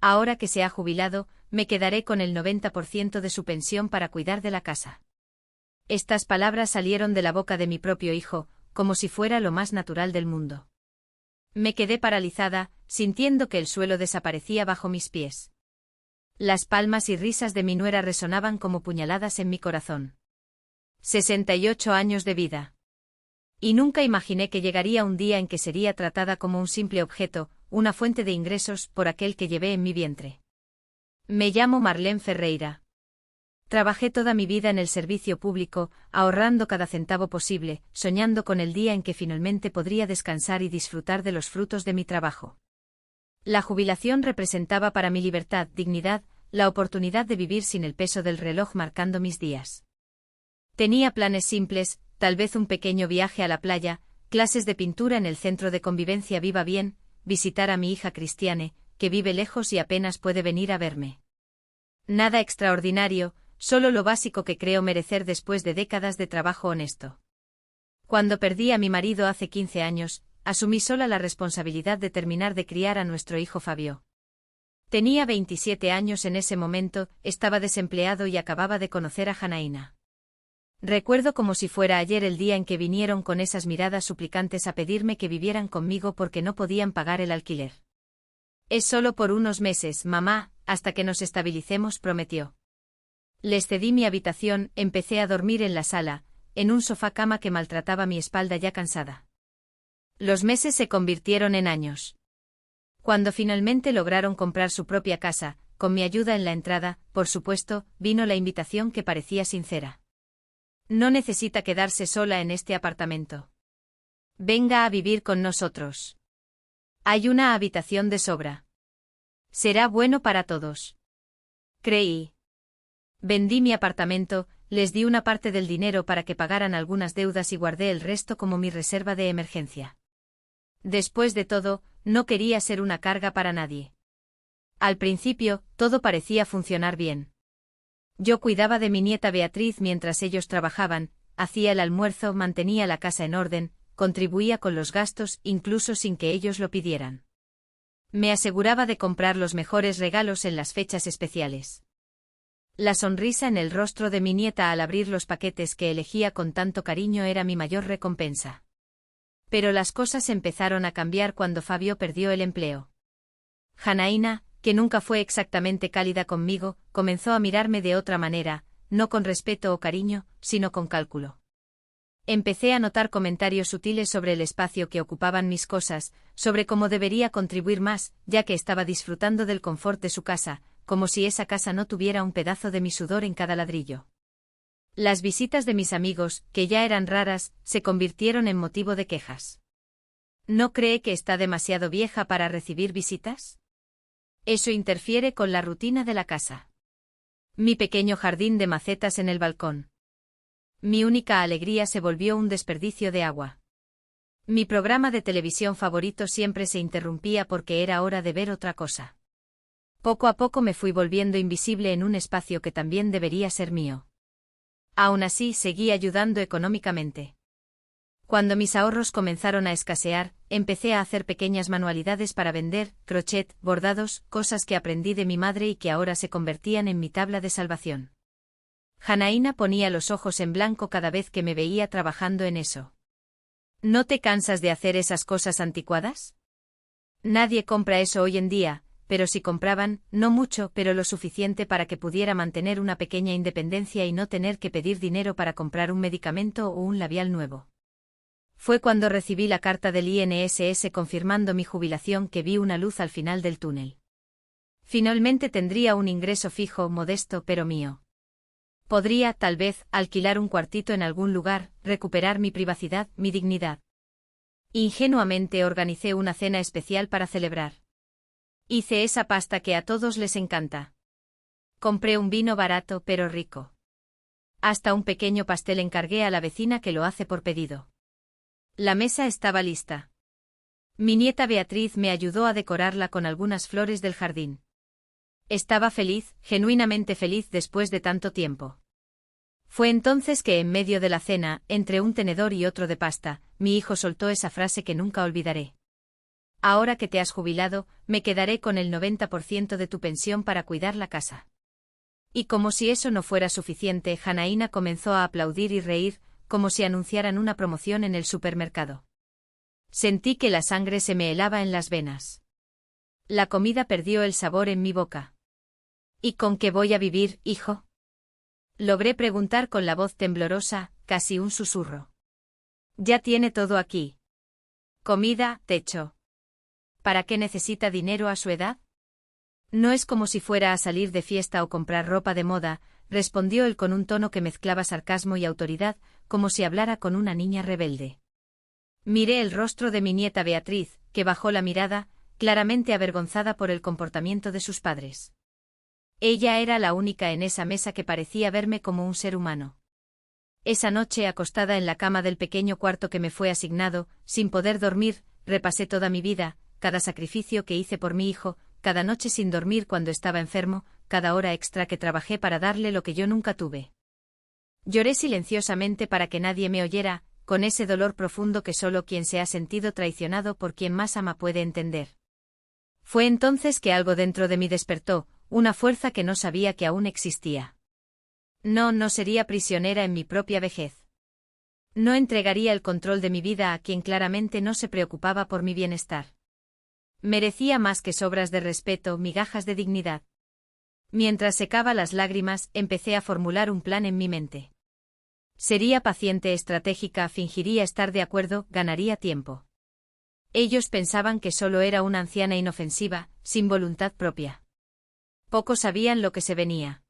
Ahora que se ha jubilado, me quedaré con el 90% de su pensión para cuidar de la casa. Estas palabras salieron de la boca de mi propio hijo, como si fuera lo más natural del mundo. Me quedé paralizada, sintiendo que el suelo desaparecía bajo mis pies. Las palmas y risas de mi nuera resonaban como puñaladas en mi corazón. 68 años de vida. Y nunca imaginé que llegaría un día en que sería tratada como un simple objeto, una fuente de ingresos por aquel que llevé en mi vientre. Me llamo Marlene Ferreira. Trabajé toda mi vida en el servicio público, ahorrando cada centavo posible, soñando con el día en que finalmente podría descansar y disfrutar de los frutos de mi trabajo. La jubilación representaba para mi libertad, dignidad, la oportunidad de vivir sin el peso del reloj marcando mis días. Tenía planes simples, tal vez un pequeño viaje a la playa, clases de pintura en el centro de convivencia Viva Bien, visitar a mi hija Cristiane, que vive lejos y apenas puede venir a verme. Nada extraordinario, solo lo básico que creo merecer después de décadas de trabajo honesto. Cuando perdí a mi marido hace 15 años, asumí sola la responsabilidad de terminar de criar a nuestro hijo Fabio. Tenía 27 años en ese momento, estaba desempleado y acababa de conocer a Janaína. Recuerdo como si fuera ayer el día en que vinieron con esas miradas suplicantes a pedirme que vivieran conmigo porque no podían pagar el alquiler. Es solo por unos meses, mamá, hasta que nos estabilicemos, prometió. Les cedí mi habitación, empecé a dormir en la sala, en un sofá-cama que maltrataba mi espalda ya cansada. Los meses se convirtieron en años. Cuando finalmente lograron comprar su propia casa, con mi ayuda en la entrada, por supuesto, vino la invitación que parecía sincera. No necesita quedarse sola en este apartamento. Venga a vivir con nosotros. Hay una habitación de sobra. Será bueno para todos. Creí. Vendí mi apartamento, les di una parte del dinero para que pagaran algunas deudas y guardé el resto como mi reserva de emergencia. Después de todo, no quería ser una carga para nadie. Al principio, todo parecía funcionar bien. Yo cuidaba de mi nieta Beatriz mientras ellos trabajaban, hacía el almuerzo, mantenía la casa en orden, contribuía con los gastos incluso sin que ellos lo pidieran. Me aseguraba de comprar los mejores regalos en las fechas especiales. La sonrisa en el rostro de mi nieta al abrir los paquetes que elegía con tanto cariño era mi mayor recompensa. Pero las cosas empezaron a cambiar cuando Fabio perdió el empleo. Janaína, que nunca fue exactamente cálida conmigo, comenzó a mirarme de otra manera, no con respeto o cariño, sino con cálculo. Empecé a notar comentarios sutiles sobre el espacio que ocupaban mis cosas, sobre cómo debería contribuir más, ya que estaba disfrutando del confort de su casa, como si esa casa no tuviera un pedazo de mi sudor en cada ladrillo. Las visitas de mis amigos, que ya eran raras, se convirtieron en motivo de quejas. ¿No cree que está demasiado vieja para recibir visitas? Eso interfiere con la rutina de la casa. Mi pequeño jardín de macetas en el balcón. Mi única alegría se volvió un desperdicio de agua. Mi programa de televisión favorito siempre se interrumpía porque era hora de ver otra cosa. Poco a poco me fui volviendo invisible en un espacio que también debería ser mío. Aún así, seguí ayudando económicamente. Cuando mis ahorros comenzaron a escasear, empecé a hacer pequeñas manualidades para vender, crochet, bordados, cosas que aprendí de mi madre y que ahora se convertían en mi tabla de salvación. Janaína ponía los ojos en blanco cada vez que me veía trabajando en eso. ¿No te cansas de hacer esas cosas anticuadas? Nadie compra eso hoy en día, pero si compraban, no mucho, pero lo suficiente para que pudiera mantener una pequeña independencia y no tener que pedir dinero para comprar un medicamento o un labial nuevo. Fue cuando recibí la carta del INSS confirmando mi jubilación que vi una luz al final del túnel. Finalmente tendría un ingreso fijo, modesto pero mío. Podría, tal vez, alquilar un cuartito en algún lugar, recuperar mi privacidad, mi dignidad. Ingenuamente organicé una cena especial para celebrar. Hice esa pasta que a todos les encanta. Compré un vino barato pero rico. Hasta un pequeño pastel encargué a la vecina que lo hace por pedido. La mesa estaba lista. Mi nieta Beatriz me ayudó a decorarla con algunas flores del jardín. Estaba feliz, genuinamente feliz después de tanto tiempo. Fue entonces que en medio de la cena, entre un tenedor y otro de pasta, mi hijo soltó esa frase que nunca olvidaré. Ahora que te has jubilado, me quedaré con el 90% de tu pensión para cuidar la casa. Y como si eso no fuera suficiente, Janaína comenzó a aplaudir y reír, como si anunciaran una promoción en el supermercado. Sentí que la sangre se me helaba en las venas. La comida perdió el sabor en mi boca. ¿Y con qué voy a vivir, hijo? Logré preguntar con la voz temblorosa, casi un susurro. Ya tiene todo aquí. Comida, techo. ¿Para qué necesita dinero a su edad? No es como si fuera a salir de fiesta o comprar ropa de moda, respondió él con un tono que mezclaba sarcasmo y autoridad, como si hablara con una niña rebelde. Miré el rostro de mi nieta Beatriz, que bajó la mirada, claramente avergonzada por el comportamiento de sus padres. Ella era la única en esa mesa que parecía verme como un ser humano. Esa noche, acostada en la cama del pequeño cuarto que me fue asignado, sin poder dormir, repasé toda mi vida, cada sacrificio que hice por mi hijo, cada noche sin dormir cuando estaba enfermo, cada hora extra que trabajé para darle lo que yo nunca tuve. Lloré silenciosamente para que nadie me oyera, con ese dolor profundo que solo quien se ha sentido traicionado por quien más ama puede entender. Fue entonces que algo dentro de mí despertó, una fuerza que no sabía que aún existía. No sería prisionera en mi propia vejez. No entregaría el control de mi vida a quien claramente no se preocupaba por mi bienestar. Merecía más que sobras de respeto, migajas de dignidad. Mientras secaba las lágrimas, empecé a formular un plan en mi mente. Sería paciente, estratégica, fingiría estar de acuerdo, ganaría tiempo. Ellos pensaban que solo era una anciana inofensiva, sin voluntad propia. Pocos sabían lo que se venía.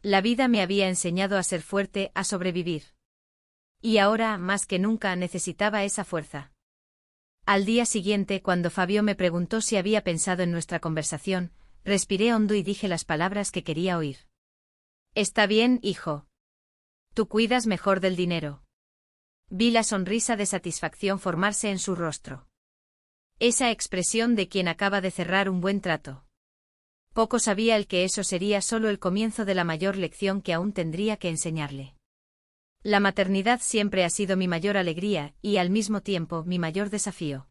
La vida me había enseñado a ser fuerte, a sobrevivir. Y ahora, más que nunca, necesitaba esa fuerza. Al día siguiente, cuando Fabio me preguntó si había pensado en nuestra conversación, respiré hondo y dije las palabras que quería oír. Está bien, hijo. Tú cuidas mejor del dinero. Vi la sonrisa de satisfacción formarse en su rostro. Esa expresión de quien acaba de cerrar un buen trato. Poco sabía él que eso sería solo el comienzo de la mayor lección que aún tendría que enseñarle. La maternidad siempre ha sido mi mayor alegría y, al mismo tiempo, mi mayor desafío.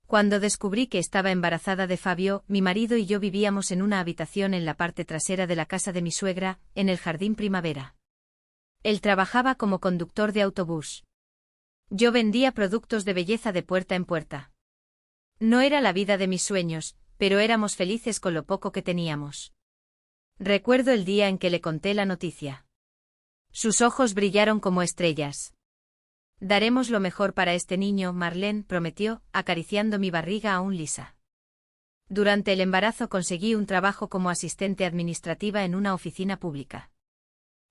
Cuando descubrí que estaba embarazada de Fabio, mi marido y yo vivíamos en una habitación en la parte trasera de la casa de mi suegra, en el jardín primavera. Él trabajaba como conductor de autobús. Yo vendía productos de belleza de puerta en puerta. No era la vida de mis sueños, pero éramos felices con lo poco que teníamos. Recuerdo el día en que le conté la noticia. Sus ojos brillaron como estrellas. Daremos lo mejor para este niño, Marlene prometió, acariciando mi barriga aún lisa. Durante el embarazo conseguí un trabajo como asistente administrativa en una oficina pública.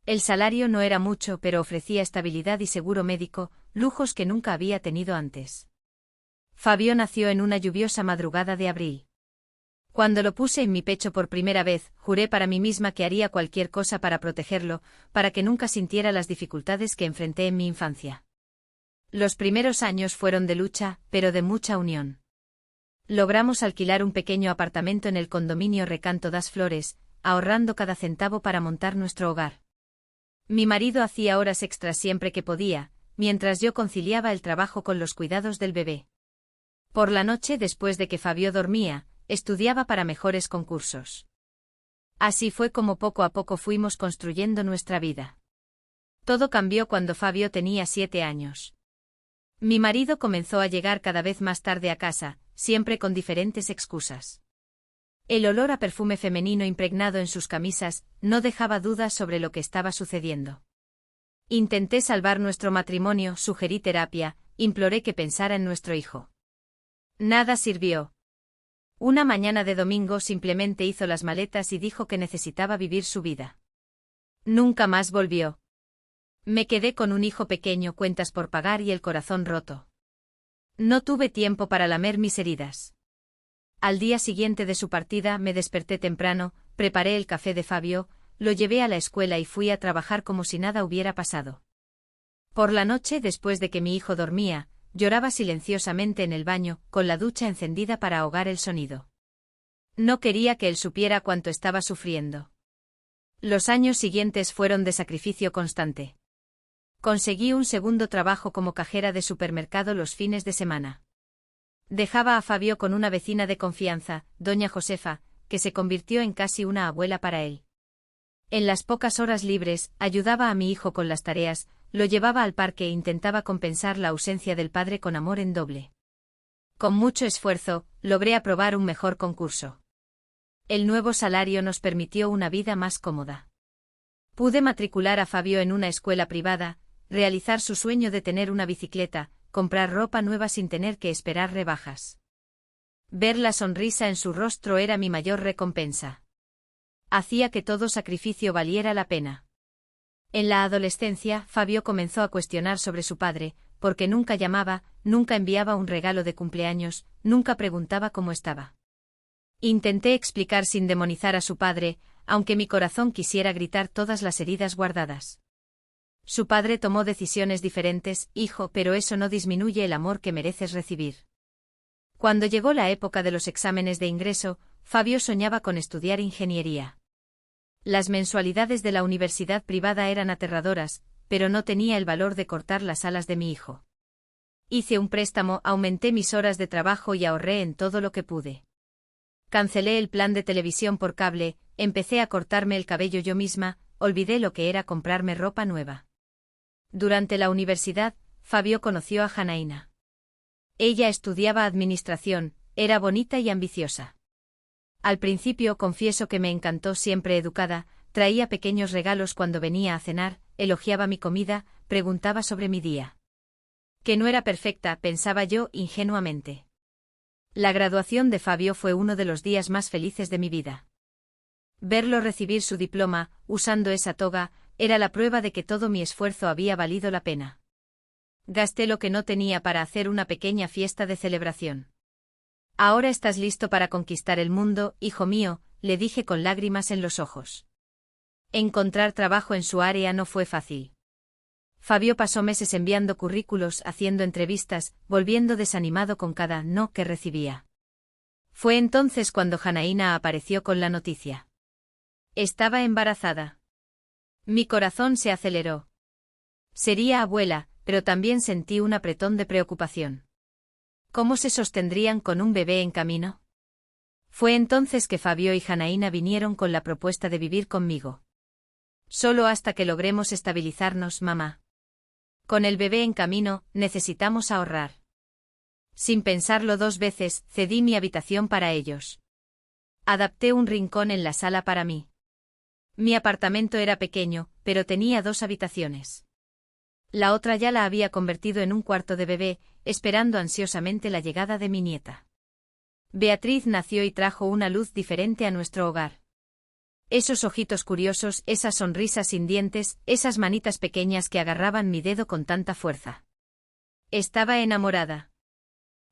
El salario no era mucho, pero ofrecía estabilidad y seguro médico, lujos que nunca había tenido antes. Fabio nació en una lluviosa madrugada de abril. Cuando lo puse en mi pecho por primera vez, juré para mí misma que haría cualquier cosa para protegerlo, para que nunca sintiera las dificultades que enfrenté en mi infancia. Los primeros años fueron de lucha, pero de mucha unión. Logramos alquilar un pequeño apartamento en el condominio Recanto das Flores, ahorrando cada centavo para montar nuestro hogar. Mi marido hacía horas extras siempre que podía, mientras yo conciliaba el trabajo con los cuidados del bebé. Por la noche, después de que Fabio dormía, estudiaba para mejores concursos. Así fue como poco a poco fuimos construyendo nuestra vida. Todo cambió cuando Fabio tenía 7 años. Mi marido comenzó a llegar cada vez más tarde a casa, siempre con diferentes excusas. El olor a perfume femenino impregnado en sus camisas no dejaba dudas sobre lo que estaba sucediendo. Intenté salvar nuestro matrimonio, sugerí terapia, imploré que pensara en nuestro hijo. Nada sirvió. Una mañana de domingo simplemente hizo las maletas y dijo que necesitaba vivir su vida. Nunca más volvió. Me quedé con un hijo pequeño, cuentas por pagar y el corazón roto. No tuve tiempo para lamer mis heridas. Al día siguiente de su partida me desperté temprano, preparé el café de Fabio, lo llevé a la escuela y fui a trabajar como si nada hubiera pasado. Por la noche, después de que mi hijo dormía, lloraba silenciosamente en el baño, con la ducha encendida para ahogar el sonido. No quería que él supiera cuánto estaba sufriendo. Los años siguientes fueron de sacrificio constante. Conseguí un segundo trabajo como cajera de supermercado los fines de semana. Dejaba a Fabio con una vecina de confianza, doña Josefa, que se convirtió en casi una abuela para él. En las pocas horas libres, ayudaba a mi hijo con las tareas, lo llevaba al parque e intentaba compensar la ausencia del padre con amor en doble. Con mucho esfuerzo, logré aprobar un mejor concurso. El nuevo salario nos permitió una vida más cómoda. Pude matricular a Fabio en una escuela privada, realizar su sueño de tener una bicicleta, comprar ropa nueva sin tener que esperar rebajas. Ver la sonrisa en su rostro era mi mayor recompensa. Hacía que todo sacrificio valiera la pena. En la adolescencia, Fabio comenzó a cuestionar sobre su padre, porque nunca llamaba, nunca enviaba un regalo de cumpleaños, nunca preguntaba cómo estaba. Intenté explicar sin demonizar a su padre, aunque mi corazón quisiera gritar todas las heridas guardadas. Su padre tomó decisiones diferentes, hijo, pero eso no disminuye el amor que mereces recibir. Cuando llegó la época de los exámenes de ingreso, Fabio soñaba con estudiar ingeniería. Las mensualidades de la universidad privada eran aterradoras, pero no tenía el valor de cortar las alas de mi hijo. Hice un préstamo, aumenté mis horas de trabajo y ahorré en todo lo que pude. Cancelé el plan de televisión por cable, empecé a cortarme el cabello yo misma, olvidé lo que era comprarme ropa nueva. Durante la universidad, Fabio conoció a Janaína. Ella estudiaba administración, era bonita y ambiciosa. Al principio confieso que me encantó, siempre educada, traía pequeños regalos cuando venía a cenar, elogiaba mi comida, preguntaba sobre mi día. Que no era perfecta, pensaba yo ingenuamente. La graduación de Fabio fue uno de los días más felices de mi vida. Verlo recibir su diploma, usando esa toga, era la prueba de que todo mi esfuerzo había valido la pena. Gasté lo que no tenía para hacer una pequeña fiesta de celebración. Ahora estás listo para conquistar el mundo, hijo mío, le dije con lágrimas en los ojos. Encontrar trabajo en su área no fue fácil. Fabio pasó meses enviando currículos, haciendo entrevistas, volviendo desanimado con cada no que recibía. Fue entonces cuando Janaína apareció con la noticia. Estaba embarazada. Mi corazón se aceleró. Sería abuela, pero también sentí un apretón de preocupación. ¿Cómo se sostendrían con un bebé en camino? Fue entonces que Fabio y Janaína vinieron con la propuesta de vivir conmigo. Solo hasta que logremos estabilizarnos, mamá. Con el bebé en camino, necesitamos ahorrar. Sin pensarlo dos veces, cedí mi habitación para ellos. Adapté un rincón en la sala para mí. Mi apartamento era pequeño, pero tenía 2 habitaciones. La otra ya la había convertido en un cuarto de bebé, esperando ansiosamente la llegada de mi nieta. Beatriz nació y trajo una luz diferente a nuestro hogar. Esos ojitos curiosos, esas sonrisas sin dientes, esas manitas pequeñas que agarraban mi dedo con tanta fuerza. Estaba enamorada.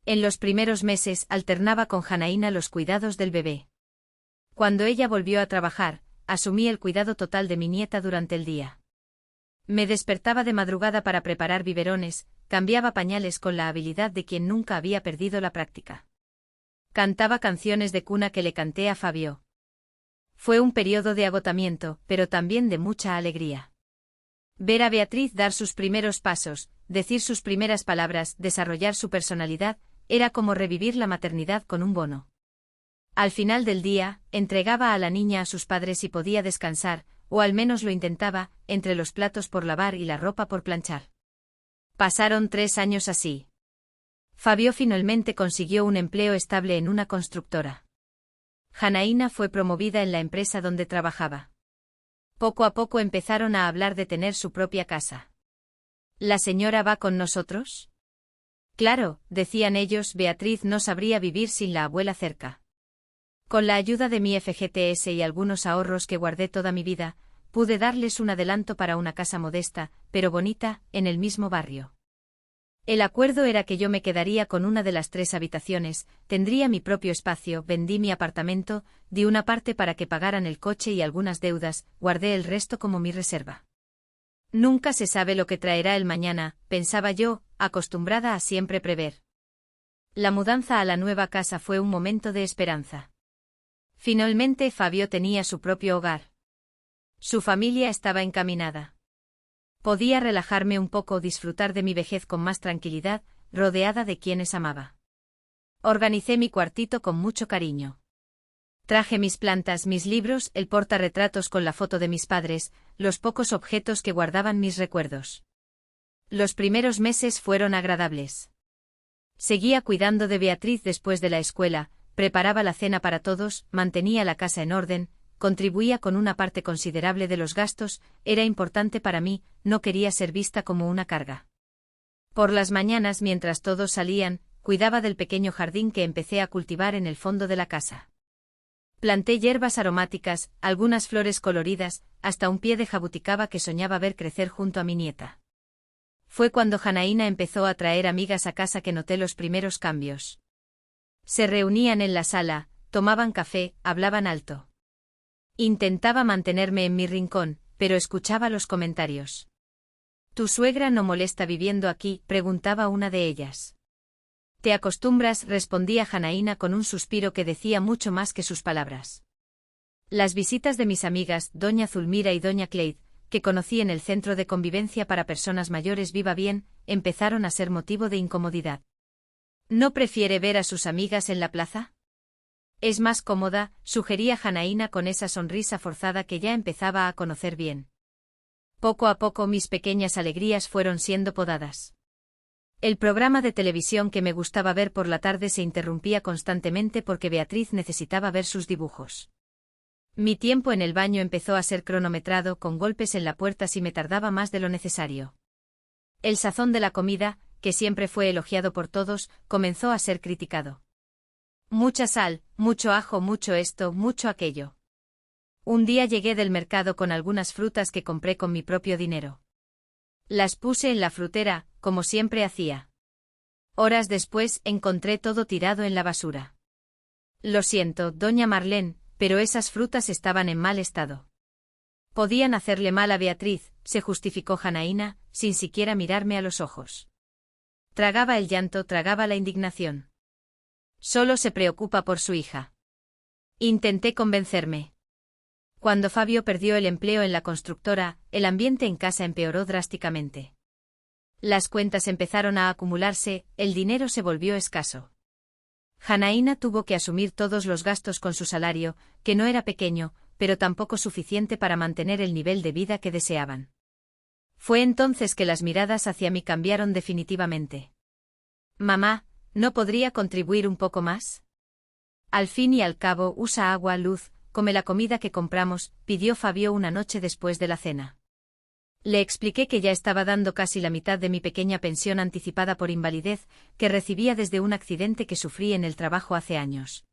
En los primeros meses alternaba con Janaína los cuidados del bebé. Cuando ella volvió a trabajar, asumí el cuidado total de mi nieta durante el día. Me despertaba de madrugada para preparar biberones, cambiaba pañales con la habilidad de quien nunca había perdido la práctica. Cantaba canciones de cuna que le canté a Fabio. Fue un periodo de agotamiento, pero también de mucha alegría. Ver a Beatriz dar sus primeros pasos, decir sus primeras palabras, desarrollar su personalidad, era como revivir la maternidad con un bono. Al final del día, entregaba a la niña a sus padres y podía descansar, o al menos lo intentaba, entre los platos por lavar y la ropa por planchar. Pasaron 3 años así. Fabio finalmente consiguió un empleo estable en una constructora. Janaína fue promovida en la empresa donde trabajaba. Poco a poco empezaron a hablar de tener su propia casa. ¿La señora va con nosotros? Claro, decían ellos, Beatriz no sabría vivir sin la abuela cerca. Con la ayuda de mi FGTS y algunos ahorros que guardé toda mi vida, pude darles un adelanto para una casa modesta, pero bonita, en el mismo barrio. El acuerdo era que yo me quedaría con una de las 3 habitaciones, tendría mi propio espacio, vendí mi apartamento, di una parte para que pagaran el coche y algunas deudas, guardé el resto como mi reserva. Nunca se sabe lo que traerá el mañana, pensaba yo, acostumbrada a siempre prever. La mudanza a la nueva casa fue un momento de esperanza. Finalmente Fabio tenía su propio hogar. Su familia estaba encaminada. Podía relajarme un poco, disfrutar de mi vejez con más tranquilidad, rodeada de quienes amaba. Organicé mi cuartito con mucho cariño. Traje mis plantas, mis libros, el portarretratos con la foto de mis padres, los pocos objetos que guardaban mis recuerdos. Los primeros meses fueron agradables. Seguía cuidando de Beatriz después de la escuela, preparaba la cena para todos, mantenía la casa en orden, contribuía con una parte considerable de los gastos, era importante para mí, no quería ser vista como una carga. Por las mañanas, mientras todos salían, cuidaba del pequeño jardín que empecé a cultivar en el fondo de la casa. Planté hierbas aromáticas, algunas flores coloridas, hasta un pie de jabuticaba que soñaba ver crecer junto a mi nieta. Fue cuando Janaína empezó a traer amigas a casa que noté los primeros cambios. Se reunían en la sala, tomaban café, hablaban alto. Intentaba mantenerme en mi rincón, pero escuchaba los comentarios. ¿Tu suegra no molesta viviendo aquí?, preguntaba una de ellas. Te acostumbras, respondía Janaína con un suspiro que decía mucho más que sus palabras. Las visitas de mis amigas, doña Zulmira y doña Cleide, que conocí en el centro de convivencia para personas mayores Viva Bien, empezaron a ser motivo de incomodidad. ¿No prefiere ver a sus amigas en la plaza? Es más cómoda, sugería Janaína con esa sonrisa forzada que ya empezaba a conocer bien. Poco a poco mis pequeñas alegrías fueron siendo podadas. El programa de televisión que me gustaba ver por la tarde se interrumpía constantemente porque Beatriz necesitaba ver sus dibujos. Mi tiempo en el baño empezó a ser cronometrado con golpes en la puerta si me tardaba más de lo necesario. El sazón de la comida, que siempre fue elogiado por todos, comenzó a ser criticado. Mucha sal, mucho ajo, mucho esto, mucho aquello. Un día llegué del mercado con algunas frutas que compré con mi propio dinero. Las puse en la frutera, como siempre hacía. Horas después encontré todo tirado en la basura. Lo siento, doña Marlene, pero esas frutas estaban en mal estado. Podían hacerle mal a Beatriz, se justificó Janaína, sin siquiera mirarme a los ojos. Tragaba el llanto, tragaba la indignación. Solo se preocupa por su hija. Intenté convencerme. Cuando Fabio perdió el empleo en la constructora, el ambiente en casa empeoró drásticamente. Las cuentas empezaron a acumularse, el dinero se volvió escaso. Janaína tuvo que asumir todos los gastos con su salario, que no era pequeño, pero tampoco suficiente para mantener el nivel de vida que deseaban. Fue entonces que las miradas hacia mí cambiaron definitivamente. Mamá, ¿no podría contribuir un poco más? Al fin y al cabo, usa agua, luz, come la comida que compramos, pidió Fabio una noche después de la cena. Le expliqué que ya estaba dando casi la mitad de mi pequeña pensión anticipada por invalidez, que recibía desde un accidente que sufrí en el trabajo hace años.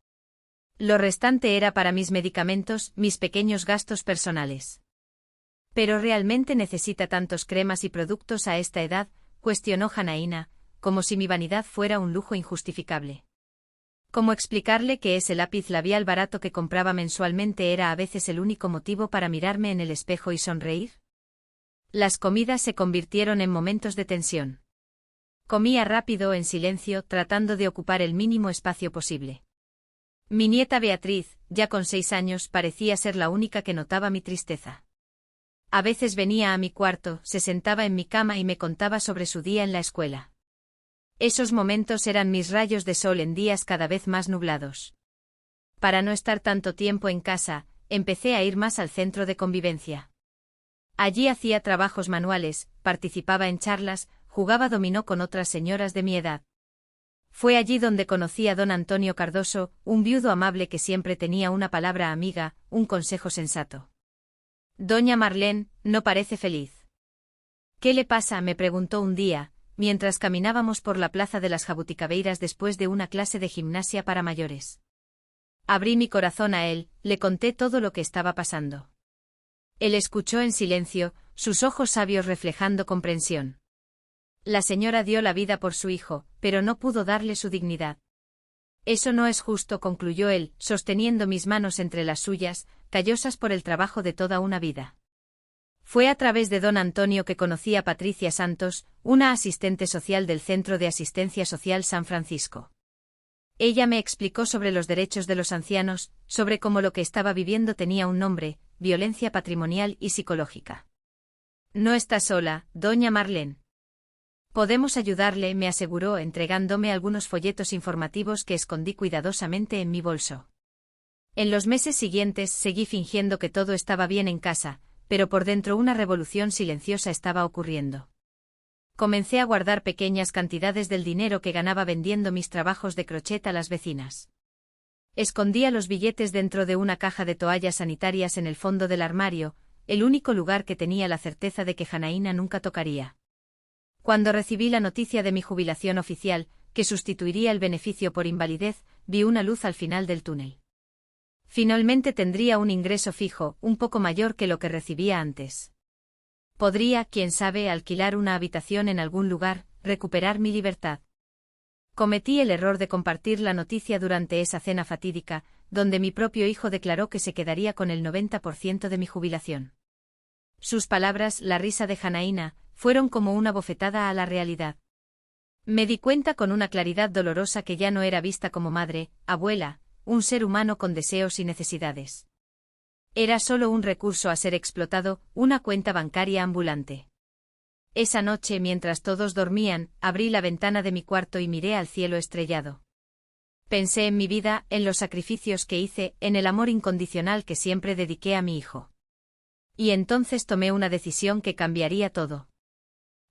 Lo restante era para mis medicamentos, mis pequeños gastos personales. ¿Pero realmente necesita tantos cremas y productos a esta edad?, cuestionó Janaína, como si mi vanidad fuera un lujo injustificable. ¿Cómo explicarle que ese lápiz labial barato que compraba mensualmente era a veces el único motivo para mirarme en el espejo y sonreír? Las comidas se convirtieron en momentos de tensión. Comía rápido, en silencio, tratando de ocupar el mínimo espacio posible. Mi nieta Beatriz, ya con 6 años, parecía ser la única que notaba mi tristeza. A veces venía a mi cuarto, se sentaba en mi cama y me contaba sobre su día en la escuela. Esos momentos eran mis rayos de sol en días cada vez más nublados. Para no estar tanto tiempo en casa, empecé a ir más al centro de convivencia. Allí hacía trabajos manuales, participaba en charlas, jugaba dominó con otras señoras de mi edad. Fue allí donde conocí a don Antonio Cardoso, un viudo amable que siempre tenía una palabra amiga, un consejo sensato. Doña Marlene, no parece feliz. ¿Qué le pasa?, me preguntó un día, mientras caminábamos por la plaza de las Jabuticabeiras después de una clase de gimnasia para mayores. Abrí mi corazón a él, le conté todo lo que estaba pasando. Él escuchó en silencio, sus ojos sabios reflejando comprensión. La señora dio la vida por su hijo, pero no pudo darle su dignidad. Eso no es justo, concluyó él, sosteniendo mis manos entre las suyas, callosas por el trabajo de toda una vida. Fue a través de don Antonio que conocí a Patricia Santos, una asistente social del Centro de Asistencia Social San Francisco. Ella me explicó sobre los derechos de los ancianos, sobre cómo lo que estaba viviendo tenía un nombre, violencia patrimonial y psicológica. No está sola, doña Marlene. Podemos ayudarle, me aseguró, entregándome algunos folletos informativos que escondí cuidadosamente en mi bolso. En los meses siguientes seguí fingiendo que todo estaba bien en casa, pero por dentro una revolución silenciosa estaba ocurriendo. Comencé a guardar pequeñas cantidades del dinero que ganaba vendiendo mis trabajos de crochet a las vecinas. Escondía los billetes dentro de una caja de toallas sanitarias en el fondo del armario, el único lugar que tenía la certeza de que Janaína nunca tocaría. Cuando recibí la noticia de mi jubilación oficial, que sustituiría el beneficio por invalidez, vi una luz al final del túnel. Finalmente tendría un ingreso fijo, un poco mayor que lo que recibía antes. Podría, quién sabe, alquilar una habitación en algún lugar, recuperar mi libertad. Cometí el error de compartir la noticia durante esa cena fatídica, donde mi propio hijo declaró que se quedaría con el 90% de mi jubilación. Sus palabras, la risa de Janaína, fueron como una bofetada a la realidad. Me di cuenta con una claridad dolorosa que ya no era vista como madre, abuela, un ser humano con deseos y necesidades. Era solo un recurso a ser explotado, una cuenta bancaria ambulante. Esa noche, mientras todos dormían, abrí la ventana de mi cuarto y miré al cielo estrellado. Pensé en mi vida, en los sacrificios que hice, en el amor incondicional que siempre dediqué a mi hijo. Y entonces tomé una decisión que cambiaría todo.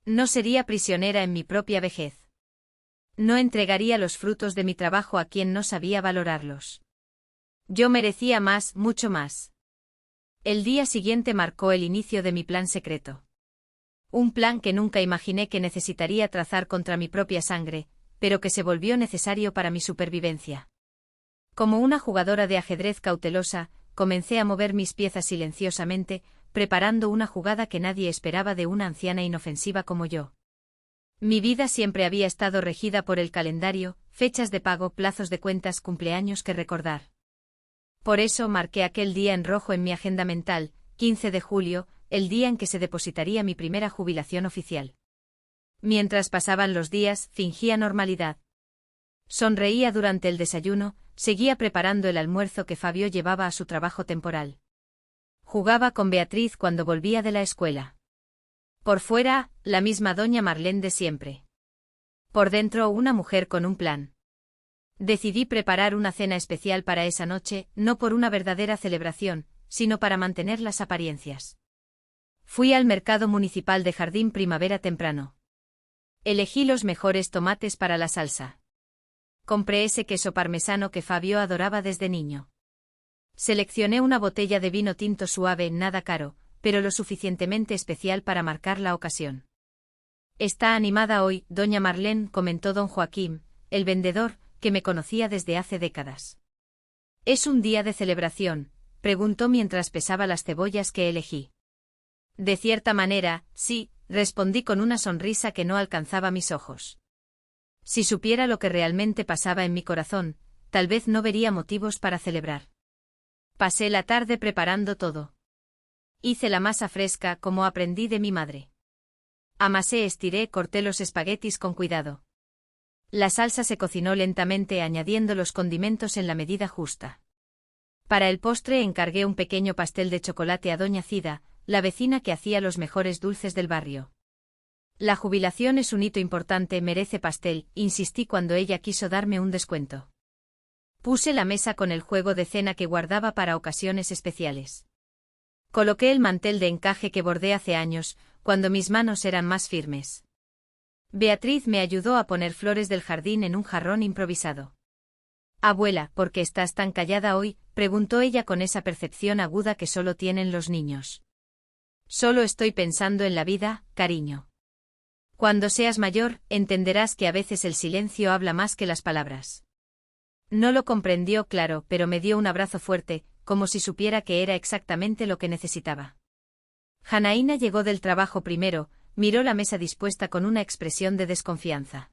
No sería prisionera en mi propia vejez. No entregaría los frutos de mi trabajo a quien no sabía valorarlos. Yo merecía más, mucho más. El día siguiente marcó el inicio de mi plan secreto. Un plan que nunca imaginé que necesitaría trazar contra mi propia sangre, pero que se volvió necesario para mi supervivencia. Como una jugadora de ajedrez cautelosa, comencé a mover mis piezas silenciosamente, preparando una jugada que nadie esperaba de una anciana inofensiva como yo. Mi vida siempre había estado regida por el calendario, fechas de pago, plazos de cuentas, cumpleaños que recordar. Por eso marqué aquel día en rojo en mi agenda mental, 15 de julio, el día en que se depositaría mi primera jubilación oficial. Mientras pasaban los días, fingía normalidad. Sonreía durante el desayuno, seguía preparando el almuerzo que Fabio llevaba a su trabajo temporal. Jugaba con Beatriz cuando volvía de la escuela. Por fuera, la misma doña Marlene de siempre. Por dentro, una mujer con un plan. Decidí preparar una cena especial para esa noche, no por una verdadera celebración, sino para mantener las apariencias. Fui al mercado municipal de Jardín Primavera temprano. Elegí los mejores tomates para la salsa. Compré ese queso parmesano que Fabio adoraba desde niño. Seleccioné una botella de vino tinto suave, nada caro, pero lo suficientemente especial para marcar la ocasión. Está animada hoy, doña Marlene, comentó don Joaquín, el vendedor, que me conocía desde hace décadas. ¿Es un día de celebración?, preguntó mientras pesaba las cebollas que elegí. De cierta manera, sí, respondí con una sonrisa que no alcanzaba mis ojos. Si supiera lo que realmente pasaba en mi corazón, tal vez no vería motivos para celebrar. Pasé la tarde preparando todo. Hice la masa fresca como aprendí de mi madre. Amasé, estiré, corté los espaguetis con cuidado. La salsa se cocinó lentamente añadiendo los condimentos en la medida justa. Para el postre encargué un pequeño pastel de chocolate a doña Cida, la vecina que hacía los mejores dulces del barrio. La jubilación es un hito importante, merece pastel, insistí cuando ella quiso darme un descuento. Puse la mesa con el juego de cena que guardaba para ocasiones especiales. Coloqué el mantel de encaje que bordé hace años, cuando mis manos eran más firmes. Beatriz me ayudó a poner flores del jardín en un jarrón improvisado. Abuela, ¿por qué estás tan callada hoy?, preguntó ella con esa percepción aguda que solo tienen los niños. Solo estoy pensando en la vida, cariño. Cuando seas mayor, entenderás que a veces el silencio habla más que las palabras. No lo comprendió claro, pero me dio un abrazo fuerte, como si supiera que era exactamente lo que necesitaba. Janaína llegó del trabajo primero, miró la mesa dispuesta con una expresión de desconfianza.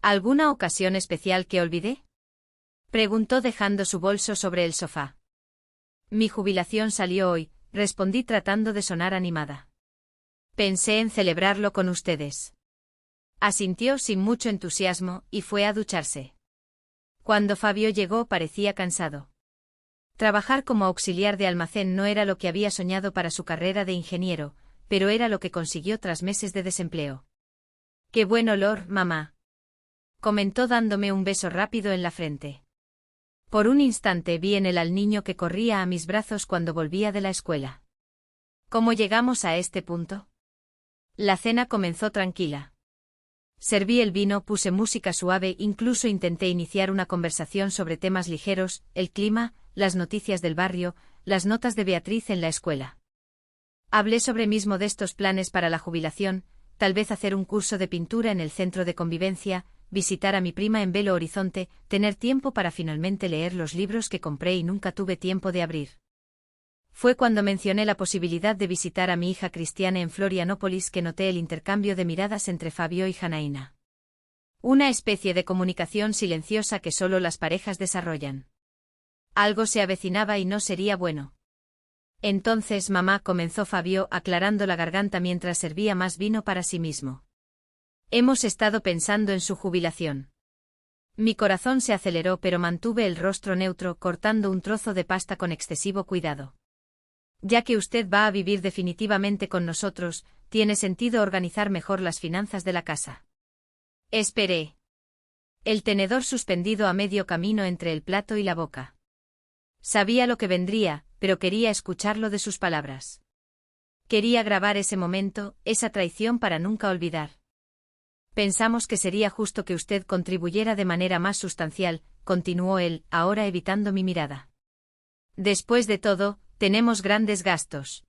¿Alguna ocasión especial que olvidé?, preguntó dejando su bolso sobre el sofá. Mi jubilación salió hoy, respondí tratando de sonar animada. Pensé en celebrarlo con ustedes. Asintió sin mucho entusiasmo y fue a ducharse. Cuando Fabio llegó parecía cansado. Trabajar como auxiliar de almacén no era lo que había soñado para su carrera de ingeniero, pero era lo que consiguió tras meses de desempleo. Qué buen olor, mamá, comentó dándome un beso rápido en la frente. Por un instante vi en él al niño que corría a mis brazos cuando volvía de la escuela. ¿Cómo llegamos a este punto? La cena comenzó tranquila. Serví el vino, puse música suave, incluso intenté iniciar una conversación sobre temas ligeros, el clima, las noticias del barrio, las notas de Beatriz en la escuela. Hablé sobre mis modestos planes para la jubilación, tal vez hacer un curso de pintura en el centro de convivencia, visitar a mi prima en Belo Horizonte, tener tiempo para finalmente leer los libros que compré y nunca tuve tiempo de abrir. Fue cuando mencioné la posibilidad de visitar a mi hija Cristiane en Florianópolis que noté el intercambio de miradas entre Fabio y Janaína. Una especie de comunicación silenciosa que solo las parejas desarrollan. Algo se avecinaba y no sería bueno. Entonces, mamá, comenzó Fabio, aclarando la garganta mientras servía más vino para sí mismo. Hemos estado pensando en su jubilación. Mi corazón se aceleró, pero mantuve el rostro neutro, cortando un trozo de pasta con excesivo cuidado. Ya que usted va a vivir definitivamente con nosotros, tiene sentido organizar mejor las finanzas de la casa. Esperé. El tenedor suspendido a medio camino entre el plato y la boca. Sabía lo que vendría, pero quería escucharlo de sus palabras. Quería grabar ese momento, esa traición para nunca olvidar. Pensamos que sería justo que usted contribuyera de manera más sustancial, continuó él, ahora evitando mi mirada. Después de todo, tenemos grandes gastos.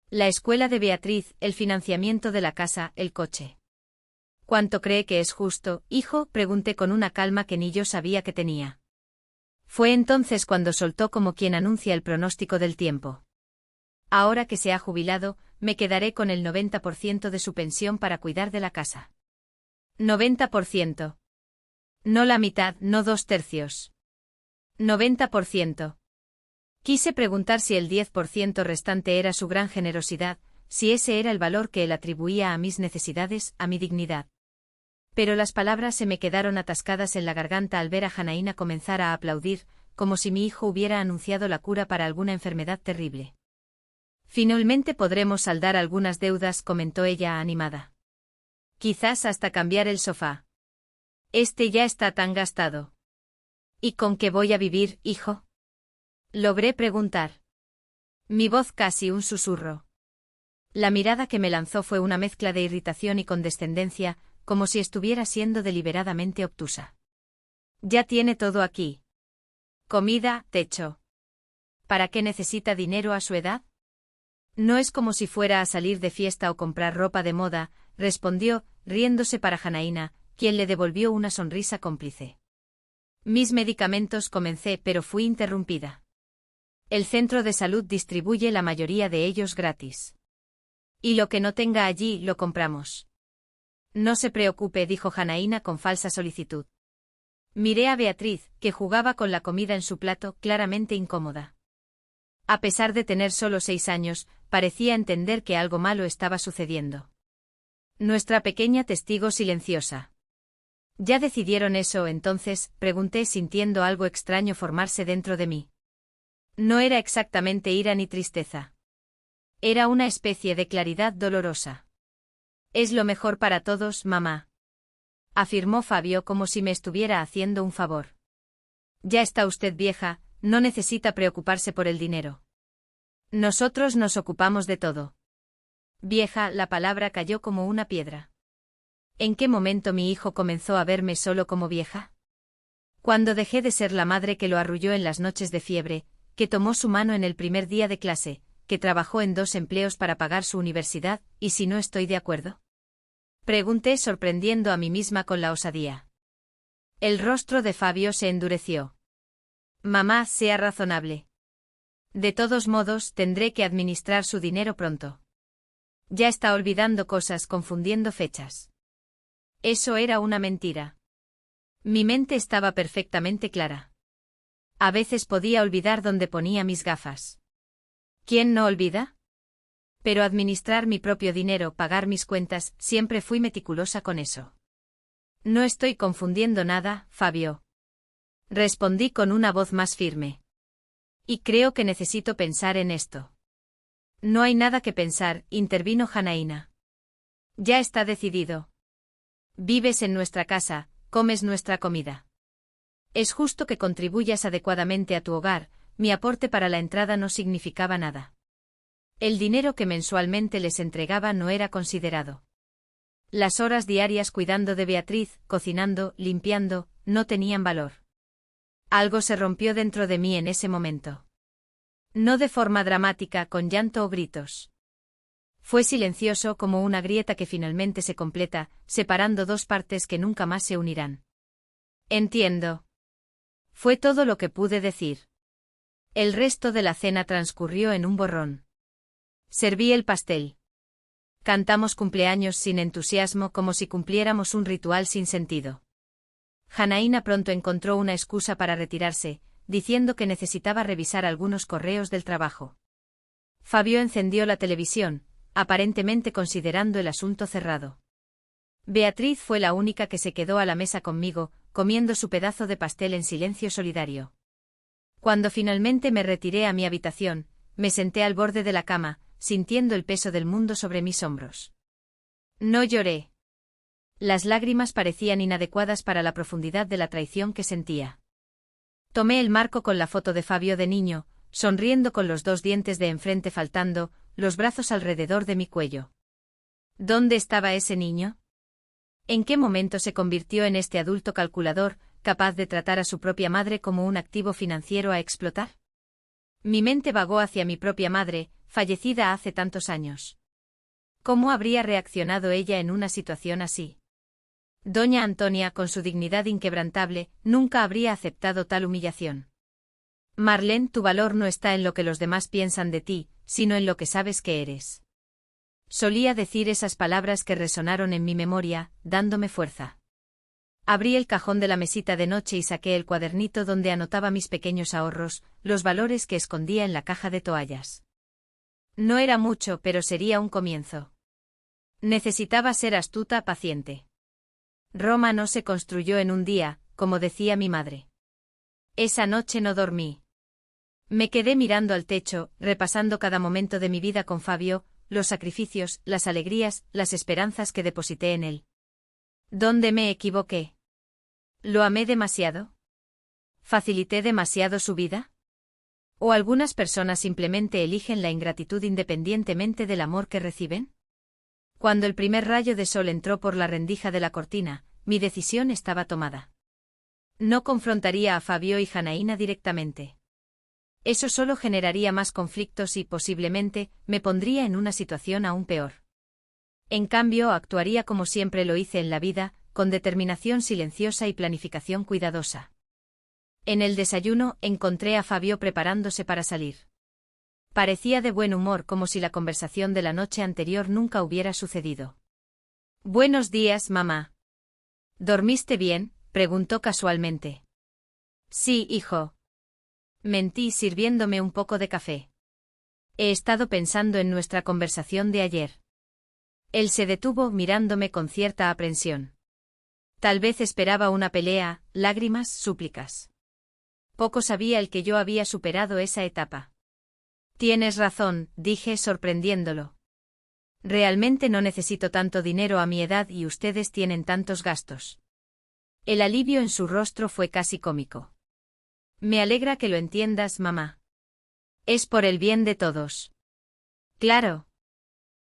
La escuela de Beatriz, el financiamiento de la casa, el coche. ¿Cuánto cree que es justo, hijo?, pregunté con una calma que ni yo sabía que tenía. Fue entonces cuando soltó como quien anuncia el pronóstico del tiempo. Ahora que se ha jubilado, me quedaré con el 90% de su pensión para cuidar de la casa. 90%. No la mitad, no 2/3. 90%. Quise preguntar si el 10% restante era su gran generosidad, si ese era el valor que él atribuía a mis necesidades, a mi dignidad. Pero las palabras se me quedaron atascadas en la garganta al ver a Janaína comenzar a aplaudir, como si mi hijo hubiera anunciado la cura para alguna enfermedad terrible. Finalmente podremos saldar algunas deudas, comentó ella animada. Quizás hasta cambiar el sofá. Este ya está tan gastado. ¿Y con qué voy a vivir, hijo?, logré preguntar. Mi voz casi un susurro. La mirada que me lanzó fue una mezcla de irritación y condescendencia, como si estuviera siendo deliberadamente obtusa. Ya tiene todo aquí. Comida, techo. ¿Para qué necesita dinero a su edad? No es como si fuera a salir de fiesta o comprar ropa de moda, respondió, riéndose para Janaína, quien le devolvió una sonrisa cómplice. Mis medicamentos, comencé, pero fui interrumpida. El centro de salud distribuye la mayoría de ellos gratis. Y lo que no tenga allí, lo compramos. No se preocupe, dijo Janaína con falsa solicitud. Miré a Beatriz, que jugaba con la comida en su plato, claramente incómoda. A pesar de tener solo 6 años, parecía entender que algo malo estaba sucediendo. Nuestra pequeña testigo silenciosa. ¿Ya decidieron eso entonces?, pregunté sintiendo algo extraño formarse dentro de mí. No era exactamente ira ni tristeza. Era una especie de claridad dolorosa. Es lo mejor para todos, mamá, afirmó Fabio como si me estuviera haciendo un favor. Ya está usted vieja, no necesita preocuparse por el dinero. Nosotros nos ocupamos de todo. Vieja, la palabra cayó como una piedra. ¿En qué momento mi hijo comenzó a verme solo como vieja? Cuando dejé de ser la madre que lo arrulló en las noches de fiebre, que tomó su mano en el primer día de clase, que trabajó en 2 empleos para pagar su universidad, ¿y si no estoy de acuerdo?, pregunté sorprendiendo a mí misma con la osadía. El rostro de Fabio se endureció. Mamá, sea razonable. De todos modos, tendré que administrar su dinero pronto. Ya está olvidando cosas, confundiendo fechas. Eso era una mentira. Mi mente estaba perfectamente clara. A veces podía olvidar dónde ponía mis gafas. ¿Quién no olvida? Pero administrar mi propio dinero, pagar mis cuentas, siempre fui meticulosa con eso. No estoy confundiendo nada, Fabio. Respondí con una voz más firme. Y creo que necesito pensar en esto. No hay nada que pensar, intervino Janaína. Ya está decidido. Vives en nuestra casa, comes nuestra comida. Es justo que contribuyas adecuadamente a tu hogar, mi aporte para la entrada no significaba nada. El dinero que mensualmente les entregaba no era considerado. Las horas diarias cuidando de Beatriz, cocinando, limpiando, no tenían valor. Algo se rompió dentro de mí en ese momento. No de forma dramática, con llanto o gritos. Fue silencioso como una grieta que finalmente se completa, separando dos partes que nunca más se unirán. Entiendo. Fue todo lo que pude decir. El resto de la cena transcurrió en un borrón. Serví el pastel. Cantamos cumpleaños sin entusiasmo como si cumpliéramos un ritual sin sentido. Janaína pronto encontró una excusa para retirarse, diciendo que necesitaba revisar algunos correos del trabajo. Fabio encendió la televisión, aparentemente considerando el asunto cerrado. Beatriz fue la única que se quedó a la mesa conmigo, comiendo su pedazo de pastel en silencio solidario. Cuando finalmente me retiré a mi habitación, me senté al borde de la cama, sintiendo el peso del mundo sobre mis hombros. No lloré. Las lágrimas parecían inadecuadas para la profundidad de la traición que sentía. Tomé el marco con la foto de Fabio de niño, sonriendo con los dos dientes de enfrente faltando, los brazos alrededor de mi cuello. ¿Dónde estaba ese niño? ¿En qué momento se convirtió en este adulto calculador, capaz de tratar a su propia madre como un activo financiero a explotar? Mi mente vagó hacia mi propia madre, fallecida hace tantos años. ¿Cómo habría reaccionado ella en una situación así? Doña Antonia, con su dignidad inquebrantable, nunca habría aceptado tal humillación. Marlene, tu valor no está en lo que los demás piensan de ti, sino en lo que sabes que eres. Solía decir esas palabras que resonaron en mi memoria, dándome fuerza. Abrí el cajón de la mesita de noche y saqué el cuadernito donde anotaba mis pequeños ahorros, los valores que escondía en la caja de toallas. No era mucho, pero sería un comienzo. Necesitaba ser astuta, paciente. Roma no se construyó en un día, como decía mi madre. Esa noche no dormí. Me quedé mirando al techo, repasando cada momento de mi vida con Fabio, los sacrificios, las alegrías, las esperanzas que deposité en él. ¿Dónde me equivoqué? ¿Lo amé demasiado? ¿Facilité demasiado su vida? ¿O algunas personas simplemente eligen la ingratitud independientemente del amor que reciben? Cuando el primer rayo de sol entró por la rendija de la cortina, mi decisión estaba tomada. No confrontaría a Fabio y Janaína directamente. Eso solo generaría más conflictos y, posiblemente, me pondría en una situación aún peor. En cambio, actuaría como siempre lo hice en la vida, con determinación silenciosa y planificación cuidadosa. En el desayuno, encontré a Fabio preparándose para salir. Parecía de buen humor, como si la conversación de la noche anterior nunca hubiera sucedido. «Buenos días, mamá». «¿Dormiste bien?», preguntó casualmente. «Sí, hijo». Mentí sirviéndome un poco de café. He estado pensando en nuestra conversación de ayer. Él se detuvo mirándome con cierta aprensión. Tal vez esperaba una pelea, lágrimas, súplicas. Poco sabía el que yo había superado esa etapa. Tienes razón, dije sorprendiéndolo. Realmente no necesito tanto dinero a mi edad y ustedes tienen tantos gastos. El alivio en su rostro fue casi cómico. Me alegra que lo entiendas, mamá. Es por el bien de todos. Claro.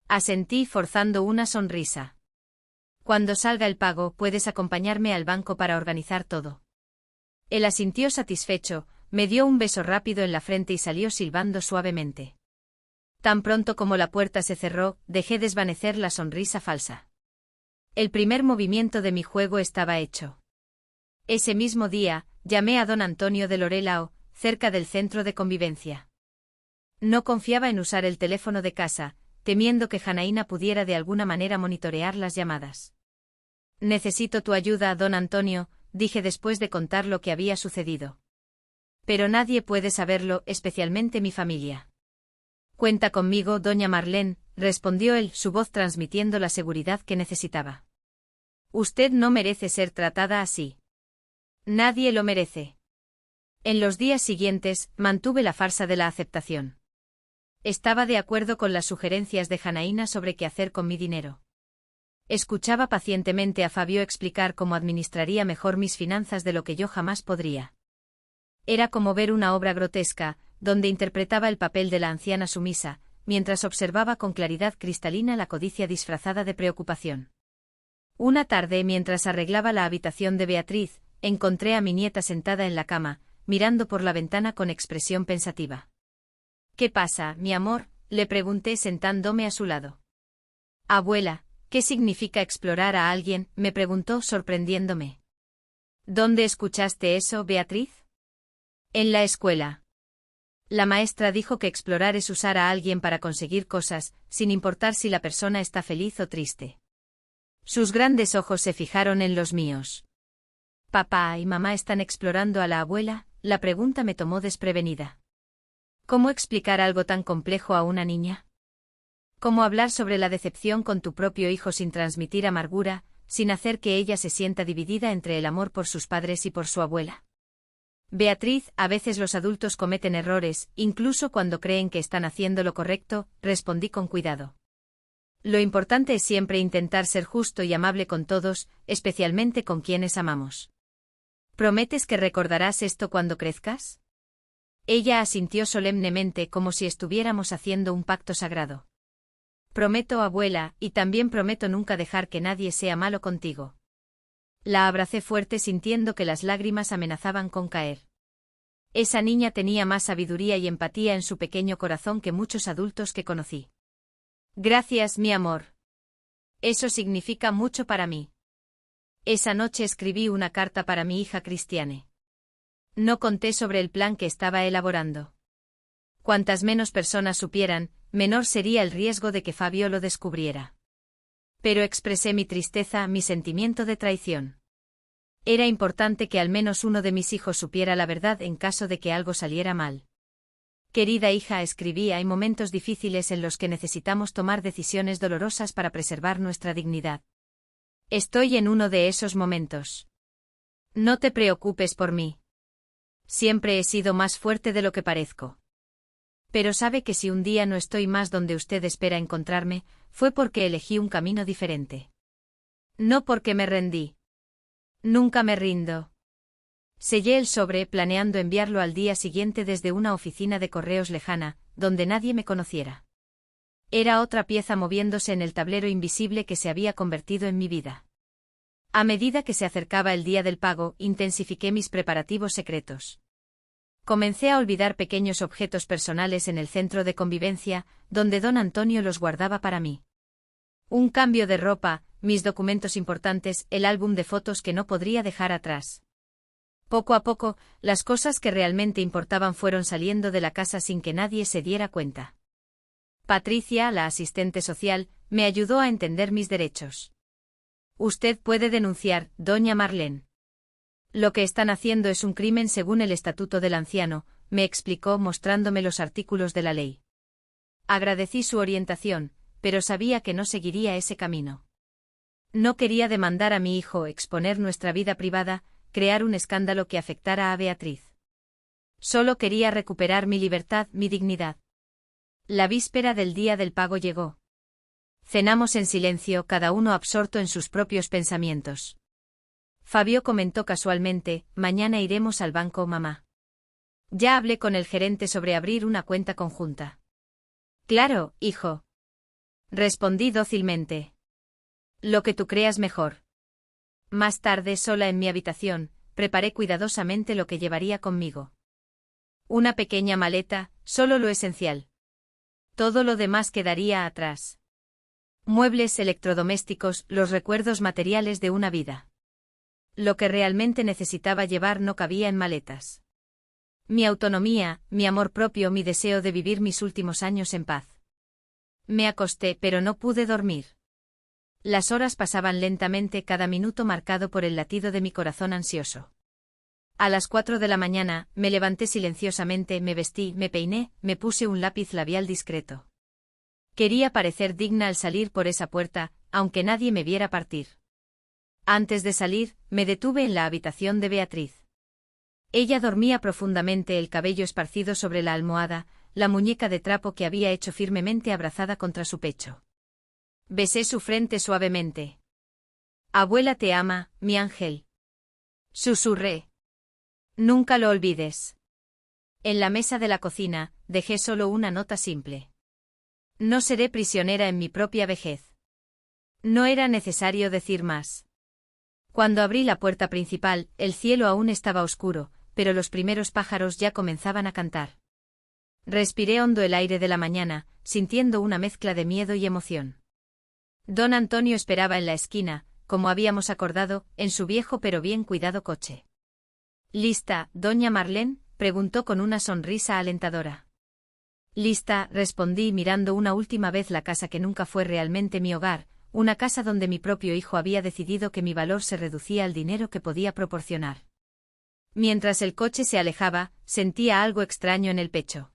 Asentí forzando una sonrisa. Cuando salga el pago, puedes acompañarme al banco para organizar todo. Él asintió satisfecho, me dio un beso rápido en la frente y salió silbando suavemente. Tan pronto como la puerta se cerró, dejé desvanecer la sonrisa falsa. El primer movimiento de mi juego estaba hecho. Ese mismo día, llamé a don Antonio de Lorelao, cerca del centro de convivencia. No confiaba en usar el teléfono de casa, temiendo que Janaína pudiera de alguna manera monitorear las llamadas. Necesito tu ayuda, don Antonio, dije después de contar lo que había sucedido. Pero nadie puede saberlo, especialmente mi familia. Cuenta conmigo, doña Marlene, respondió él, su voz transmitiendo la seguridad que necesitaba. Usted no merece ser tratada así. Nadie lo merece. En los días siguientes, mantuve la farsa de la aceptación. Estaba de acuerdo con las sugerencias de Janaína sobre qué hacer con mi dinero. Escuchaba pacientemente a Fabio explicar cómo administraría mejor mis finanzas de lo que yo jamás podría. Era como ver una obra grotesca, donde interpretaba el papel de la anciana sumisa, mientras observaba con claridad cristalina la codicia disfrazada de preocupación. Una tarde, mientras arreglaba la habitación de Beatriz, encontré a mi nieta sentada en la cama, mirando por la ventana con expresión pensativa. «¿Qué pasa, mi amor?», le pregunté sentándome a su lado. «Abuela, ¿qué significa explorar a alguien?», me preguntó sorprendiéndome. «¿Dónde escuchaste eso, Beatriz?». «En la escuela. La maestra dijo que explorar es usar a alguien para conseguir cosas, sin importar si la persona está feliz o triste». Sus grandes ojos se fijaron en los míos. «¿Papá y mamá están explorando a la abuela?», la pregunta me tomó desprevenida. ¿Cómo explicar algo tan complejo a una niña? ¿Cómo hablar sobre la decepción con tu propio hijo sin transmitir amargura, sin hacer que ella se sienta dividida entre el amor por sus padres y por su abuela? Beatriz, a veces los adultos cometen errores, incluso cuando creen que están haciendo lo correcto, respondí con cuidado. Lo importante es siempre intentar ser justo y amable con todos, especialmente con quienes amamos. ¿Prometes que recordarás esto cuando crezcas? Ella asintió solemnemente como si estuviéramos haciendo un pacto sagrado. Prometo, abuela, y también prometo nunca dejar que nadie sea malo contigo. La abracé fuerte sintiendo que las lágrimas amenazaban con caer. Esa niña tenía más sabiduría y empatía en su pequeño corazón que muchos adultos que conocí. Gracias, mi amor. Eso significa mucho para mí. Esa noche escribí una carta para mi hija Cristiane. No conté sobre el plan que estaba elaborando. Cuantas menos personas supieran, menor sería el riesgo de que Fabio lo descubriera. Pero expresé mi tristeza, mi sentimiento de traición. Era importante que al menos uno de mis hijos supiera la verdad en caso de que algo saliera mal. Querida hija, escribí, hay momentos difíciles en los que necesitamos tomar decisiones dolorosas para preservar nuestra dignidad. Estoy en uno de esos momentos. No te preocupes por mí. Siempre he sido más fuerte de lo que parezco. Pero sabe que si un día no estoy más donde usted espera encontrarme, fue porque elegí un camino diferente. No porque me rendí. Nunca me rindo. Sellé el sobre, planeando enviarlo al día siguiente desde una oficina de correos lejana, donde nadie me conociera. Era otra pieza moviéndose en el tablero invisible que se había convertido en mi vida. A medida que se acercaba el día del pago, intensifiqué mis preparativos secretos. Comencé a olvidar pequeños objetos personales en el centro de convivencia, donde don Antonio los guardaba para mí. Un cambio de ropa, mis documentos importantes, el álbum de fotos que no podría dejar atrás. Poco a poco, las cosas que realmente importaban fueron saliendo de la casa sin que nadie se diera cuenta. Patricia, la asistente social, me ayudó a entender mis derechos. Usted puede denunciar, doña Marlene. Lo que están haciendo es un crimen según el Estatuto del Anciano, me explicó mostrándome los artículos de la ley. Agradecí su orientación, pero sabía que no seguiría ese camino. No quería demandar a mi hijo, exponer nuestra vida privada, crear un escándalo que afectara a Beatriz. Solo quería recuperar mi libertad, mi dignidad. La víspera del día del pago llegó. Cenamos en silencio, cada uno absorto en sus propios pensamientos. Fabio comentó casualmente, mañana iremos al banco, mamá. Ya hablé con el gerente sobre abrir una cuenta conjunta. Claro, hijo. Respondí dócilmente. Lo que tú creas mejor. Más tarde, sola en mi habitación, preparé cuidadosamente lo que llevaría conmigo. Una pequeña maleta, solo lo esencial. Todo lo demás quedaría atrás. Muebles, electrodomésticos, los recuerdos materiales de una vida. Lo que realmente necesitaba llevar no cabía en maletas. Mi autonomía, mi amor propio, mi deseo de vivir mis últimos años en paz. Me acosté, pero no pude dormir. Las horas pasaban lentamente, cada minuto marcado por el latido de mi corazón ansioso. A las 4 de la mañana, me levanté silenciosamente, me vestí, me peiné, me puse un lápiz labial discreto. Quería parecer digna al salir por esa puerta, aunque nadie me viera partir. Antes de salir, me detuve en la habitación de Beatriz. Ella dormía profundamente, el cabello esparcido sobre la almohada, la muñeca de trapo que había hecho firmemente abrazada contra su pecho. Besé su frente suavemente. Abuela te ama, mi ángel. Susurré. Nunca lo olvides. En la mesa de la cocina, dejé solo una nota simple. No seré prisionera en mi propia vejez. No era necesario decir más. Cuando abrí la puerta principal, el cielo aún estaba oscuro, pero los primeros pájaros ya comenzaban a cantar. Respiré hondo el aire de la mañana, sintiendo una mezcla de miedo y emoción. Don Antonio esperaba en la esquina, como habíamos acordado, en su viejo pero bien cuidado coche. ¿Lista, doña Marlene?, preguntó con una sonrisa alentadora. Lista, respondí mirando una última vez la casa que nunca fue realmente mi hogar, una casa donde mi propio hijo había decidido que mi valor se reducía al dinero que podía proporcionar. Mientras el coche se alejaba, sentía algo extraño en el pecho.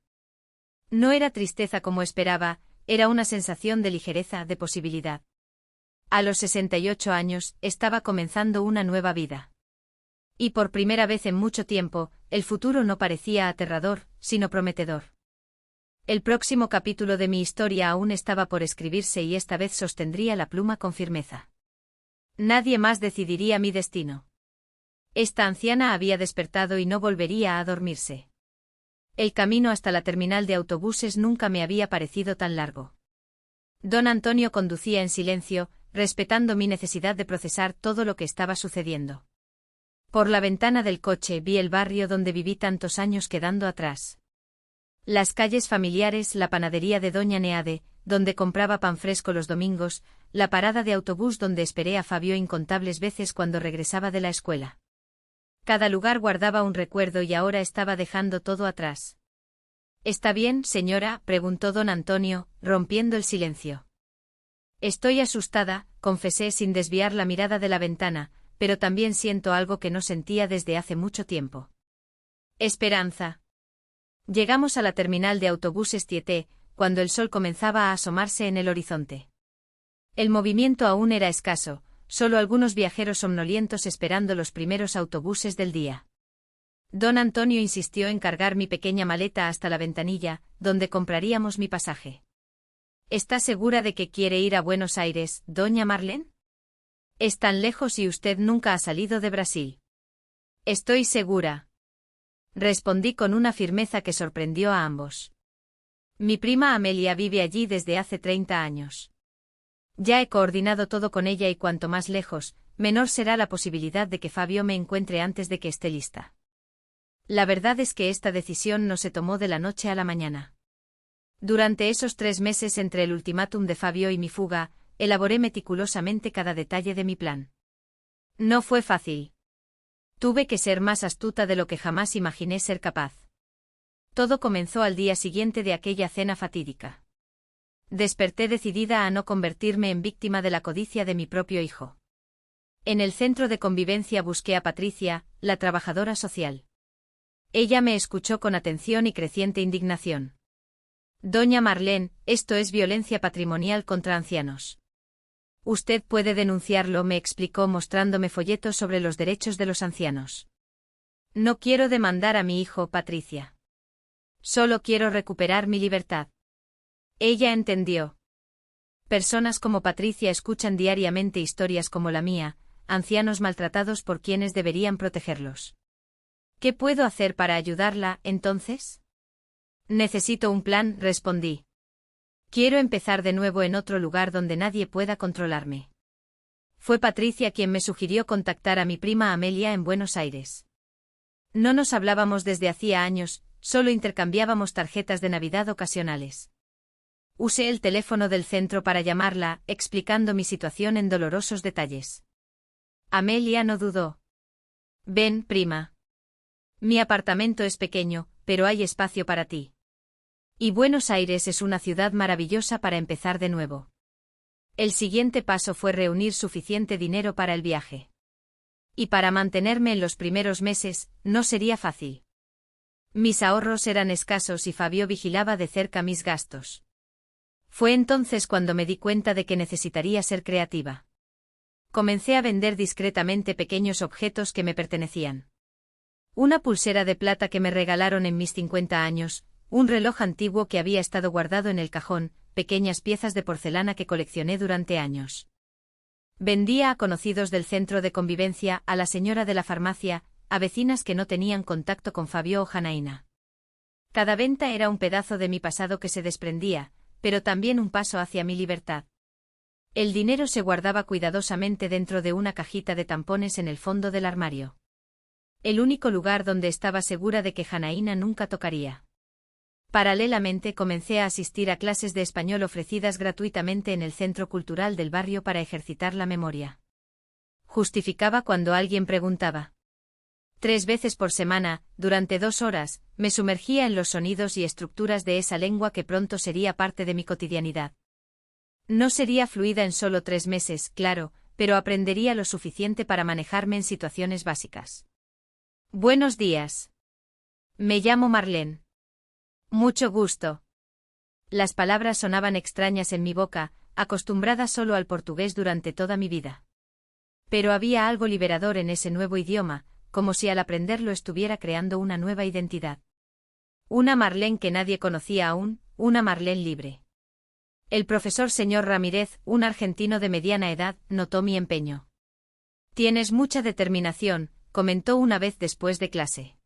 No era tristeza como esperaba, era una sensación de ligereza, de posibilidad. A los 68 años, estaba comenzando una nueva vida. Y por primera vez en mucho tiempo, el futuro no parecía aterrador, sino prometedor. El próximo capítulo de mi historia aún estaba por escribirse y esta vez sostendría la pluma con firmeza. Nadie más decidiría mi destino. Esta anciana había despertado y no volvería a dormirse. El camino hasta la terminal de autobuses nunca me había parecido tan largo. Don Antonio conducía en silencio, respetando mi necesidad de procesar todo lo que estaba sucediendo. Por la ventana del coche vi el barrio donde viví tantos años quedando atrás. Las calles familiares, la panadería de Doña Neade, donde compraba pan fresco los domingos, la parada de autobús donde esperé a Fabio incontables veces cuando regresaba de la escuela. Cada lugar guardaba un recuerdo y ahora estaba dejando todo atrás. ¿Está bien, señora?, preguntó don Antonio, rompiendo el silencio. Estoy asustada, confesé sin desviar la mirada de la ventana, pero también siento algo que no sentía desde hace mucho tiempo. Esperanza. Llegamos a la terminal de autobuses Tieté, cuando el sol comenzaba a asomarse en el horizonte. El movimiento aún era escaso, solo algunos viajeros somnolientos esperando los primeros autobuses del día. Don Antonio insistió en cargar mi pequeña maleta hasta la ventanilla, donde compraríamos mi pasaje. ¿Está segura de que quiere ir a Buenos Aires, doña Marlene? Es tan lejos y usted nunca ha salido de Brasil. Estoy segura. Respondí con una firmeza que sorprendió a ambos. Mi prima Amelia vive allí desde hace 30 años. Ya he coordinado todo con ella y cuanto más lejos, menor será la posibilidad de que Fabio me encuentre antes de que esté lista. La verdad es que esta decisión no se tomó de la noche a la mañana. Durante esos 3 meses entre el ultimátum de Fabio y mi fuga, elaboré meticulosamente cada detalle de mi plan. No fue fácil. Tuve que ser más astuta de lo que jamás imaginé ser capaz. Todo comenzó al día siguiente de aquella cena fatídica. Desperté decidida a no convertirme en víctima de la codicia de mi propio hijo. En el centro de convivencia busqué a Patricia, la trabajadora social. Ella me escuchó con atención y creciente indignación. Doña Marlene, esto es violencia patrimonial contra ancianos. Usted puede denunciarlo, me explicó mostrándome folletos sobre los derechos de los ancianos. No quiero demandar a mi hijo, Patricia. Solo quiero recuperar mi libertad. Ella entendió. Personas como Patricia escuchan diariamente historias como la mía, ancianos maltratados por quienes deberían protegerlos. ¿Qué puedo hacer para ayudarla, entonces? Necesito un plan, respondí. Quiero empezar de nuevo en otro lugar donde nadie pueda controlarme. Fue Patricia quien me sugirió contactar a mi prima Amelia en Buenos Aires. No nos hablábamos desde hacía años, solo intercambiábamos tarjetas de Navidad ocasionales. Usé el teléfono del centro para llamarla, explicando mi situación en dolorosos detalles. Amelia no dudó. Ven, prima. Mi apartamento es pequeño, pero hay espacio para ti. Y Buenos Aires es una ciudad maravillosa para empezar de nuevo. El siguiente paso fue reunir suficiente dinero para el viaje. Y para mantenerme en los primeros meses, no sería fácil. Mis ahorros eran escasos y Fabio vigilaba de cerca mis gastos. Fue entonces cuando me di cuenta de que necesitaría ser creativa. Comencé a vender discretamente pequeños objetos que me pertenecían. Una pulsera de plata que me regalaron en mis 50 años, un reloj antiguo que había estado guardado en el cajón, pequeñas piezas de porcelana que coleccioné durante años. Vendía a conocidos del centro de convivencia, a la señora de la farmacia, a vecinas que no tenían contacto con Fabio o Janaína. Cada venta era un pedazo de mi pasado que se desprendía, pero también un paso hacia mi libertad. El dinero se guardaba cuidadosamente dentro de una cajita de tampones en el fondo del armario. El único lugar donde estaba segura de que Janaína nunca tocaría. Paralelamente comencé a asistir a clases de español ofrecidas gratuitamente en el centro cultural del barrio para ejercitar la memoria. Justificaba cuando alguien preguntaba. 3 veces por semana, durante 2 horas, me sumergía en los sonidos y estructuras de esa lengua que pronto sería parte de mi cotidianidad. No sería fluida en solo 3 meses, claro, pero aprendería lo suficiente para manejarme en situaciones básicas. Buenos días. Me llamo Marlene. Mucho gusto. Las palabras sonaban extrañas en mi boca, acostumbrada solo al portugués durante toda mi vida. Pero había algo liberador en ese nuevo idioma, como si al aprenderlo estuviera creando una nueva identidad. Una Marlene que nadie conocía aún, una Marlene libre. El profesor señor Ramírez, un argentino de mediana edad, notó mi empeño. Tienes mucha determinación, comentó una vez después de clase.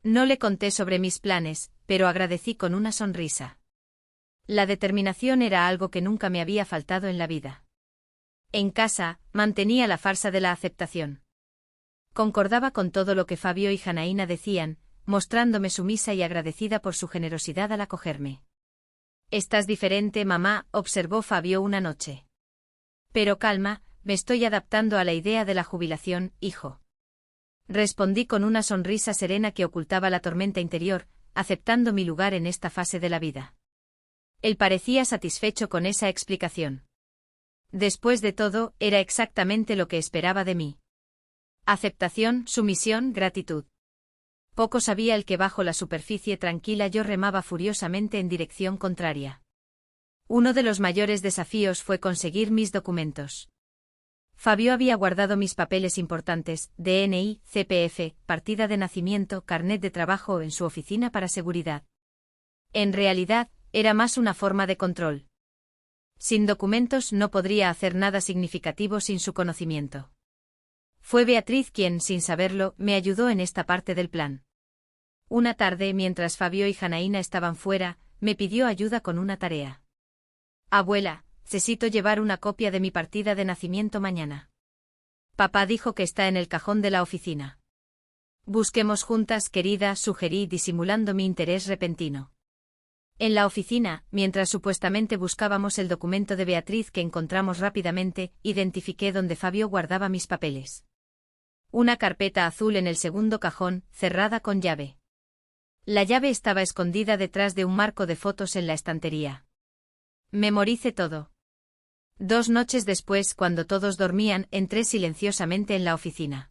No le conté sobre mis planes, pero agradecí con una sonrisa. La determinación era algo que nunca me había faltado en la vida. En casa, mantenía la farsa de la aceptación. Concordaba con todo lo que Fabio y Janaína decían, mostrándome sumisa y agradecida por su generosidad al acogerme. Estás diferente, mamá, observó Fabio una noche. Pero calma, me estoy adaptando a la idea de la jubilación, hijo. Respondí con una sonrisa serena que ocultaba la tormenta interior, aceptando mi lugar en esta fase de la vida. Él parecía satisfecho con esa explicación. Después de todo, era exactamente lo que esperaba de mí. Aceptación, sumisión, gratitud. Poco sabía el que bajo la superficie tranquila yo remaba furiosamente en dirección contraria. Uno de los mayores desafíos fue conseguir mis documentos. Fabio había guardado mis papeles importantes, DNI, CPF, partida de nacimiento, carnet de trabajo en su oficina para seguridad. En realidad, era más una forma de control. Sin documentos no podría hacer nada significativo sin su conocimiento. Fue Beatriz quien, sin saberlo, me ayudó en esta parte del plan. Una tarde, mientras Fabio y Janaína estaban fuera, me pidió ayuda con una tarea. Abuela, necesito llevar una copia de mi partida de nacimiento mañana. Papá dijo que está en el cajón de la oficina. Busquemos juntas, querida, sugerí disimulando mi interés repentino. En la oficina, mientras supuestamente buscábamos el documento de Beatriz que encontramos rápidamente, identifiqué dónde Fabio guardaba mis papeles. Una carpeta azul en el segundo cajón, cerrada con llave. La llave estaba escondida detrás de un marco de fotos en la estantería. Memoricé todo. 2 noches después, cuando todos dormían, entré silenciosamente en la oficina.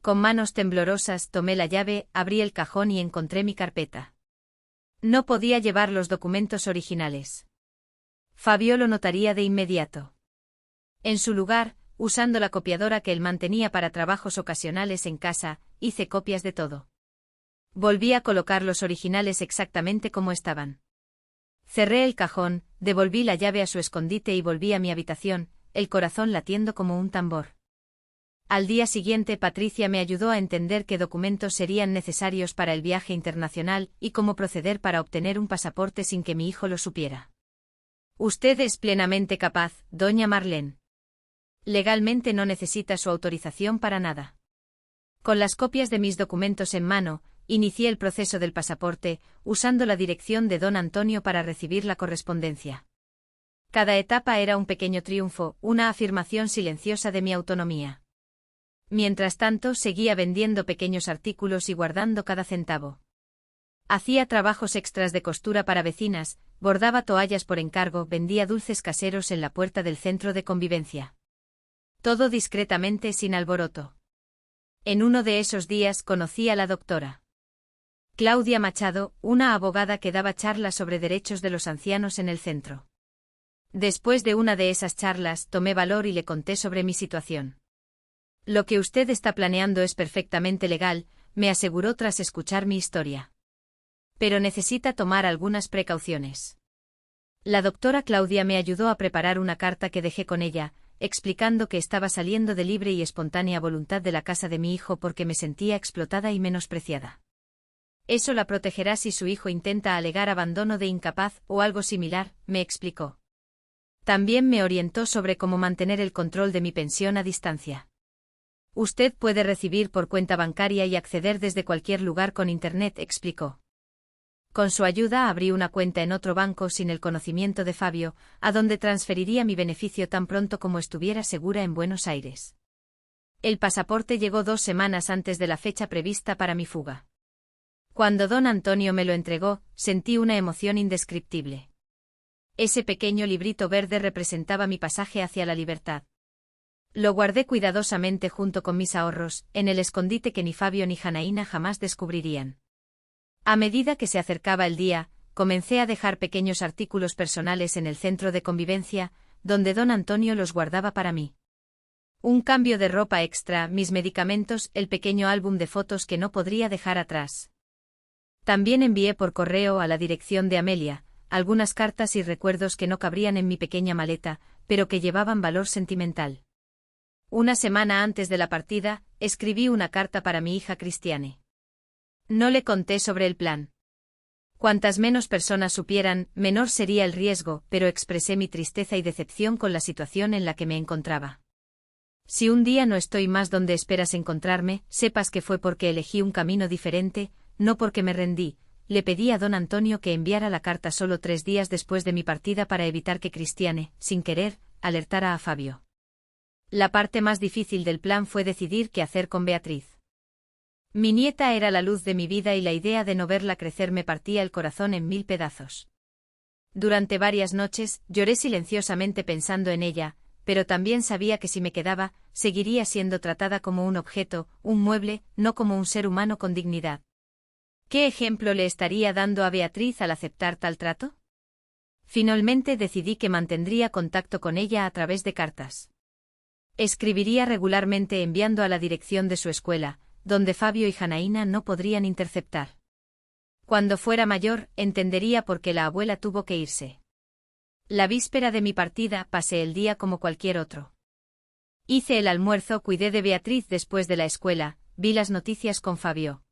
Con manos temblorosas tomé la llave, abrí el cajón y encontré mi carpeta. No podía llevar los documentos originales. Fabio lo notaría de inmediato. En su lugar, usando la copiadora que él mantenía para trabajos ocasionales en casa, hice copias de todo. Volví a colocar los originales exactamente como estaban. Cerré el cajón, devolví la llave a su escondite y volví a mi habitación, el corazón latiendo como un tambor. Al día siguiente Patricia me ayudó a entender qué documentos serían necesarios para el viaje internacional y cómo proceder para obtener un pasaporte sin que mi hijo lo supiera. Usted es plenamente capaz, doña Marlene. Legalmente no necesita su autorización para nada. Con las copias de mis documentos en mano, inicié el proceso del pasaporte, usando la dirección de don Antonio para recibir la correspondencia. Cada etapa era un pequeño triunfo, una afirmación silenciosa de mi autonomía. Mientras tanto, seguía vendiendo pequeños artículos y guardando cada centavo. Hacía trabajos extras de costura para vecinas, bordaba toallas por encargo, vendía dulces caseros en la puerta del centro de convivencia. Todo discretamente, sin alboroto. En uno de esos días conocí a la doctora Claudia Machado, una abogada que daba charlas sobre derechos de los ancianos en el centro. Después de una de esas charlas, tomé valor y le conté sobre mi situación. Lo que usted está planeando es perfectamente legal, me aseguró tras escuchar mi historia. Pero necesita tomar algunas precauciones. La doctora Claudia me ayudó a preparar una carta que dejé con ella, explicando que estaba saliendo de libre y espontánea voluntad de la casa de mi hijo porque me sentía explotada y menospreciada. Eso la protegerá si su hijo intenta alegar abandono de incapaz o algo similar, me explicó. También me orientó sobre cómo mantener el control de mi pensión a distancia. Usted puede recibir por cuenta bancaria y acceder desde cualquier lugar con Internet, explicó. Con su ayuda abrí una cuenta en otro banco sin el conocimiento de Fabio, a donde transferiría mi beneficio tan pronto como estuviera segura en Buenos Aires. El pasaporte llegó 2 semanas antes de la fecha prevista para mi fuga. Cuando don Antonio me lo entregó, sentí una emoción indescriptible. Ese pequeño librito verde representaba mi pasaje hacia la libertad. Lo guardé cuidadosamente junto con mis ahorros, en el escondite que ni Fabio ni Janaína jamás descubrirían. A medida que se acercaba el día, comencé a dejar pequeños artículos personales en el centro de convivencia, donde don Antonio los guardaba para mí. Un cambio de ropa extra, mis medicamentos, el pequeño álbum de fotos que no podría dejar atrás. También envié por correo a la dirección de Amelia algunas cartas y recuerdos que no cabrían en mi pequeña maleta, pero que llevaban valor sentimental. Una semana antes de la partida, escribí una carta para mi hija Cristiane. No le conté sobre el plan. Cuantas menos personas supieran, menor sería el riesgo, pero expresé mi tristeza y decepción con la situación en la que me encontraba. Si un día no estoy más donde esperas encontrarme, sepas que fue porque elegí un camino diferente, no porque me rendí. Le pedí a don Antonio que enviara la carta solo 3 días después de mi partida para evitar que Cristiane, sin querer, alertara a Fabio. La parte más difícil del plan fue decidir qué hacer con Beatriz. Mi nieta era la luz de mi vida y la idea de no verla crecer me partía el corazón en 1000 pedazos. Durante varias noches, lloré silenciosamente pensando en ella, pero también sabía que si me quedaba, seguiría siendo tratada como un objeto, un mueble, no como un ser humano con dignidad. ¿Qué ejemplo le estaría dando a Beatriz al aceptar tal trato? Finalmente decidí que mantendría contacto con ella a través de cartas. Escribiría regularmente enviando a la dirección de su escuela, donde Fabio y Janaína no podrían interceptar. Cuando fuera mayor, entendería por qué la abuela tuvo que irse. La víspera de mi partida pasé el día como cualquier otro. Hice el almuerzo, cuidé de Beatriz después de la escuela, vi las noticias con Fabio.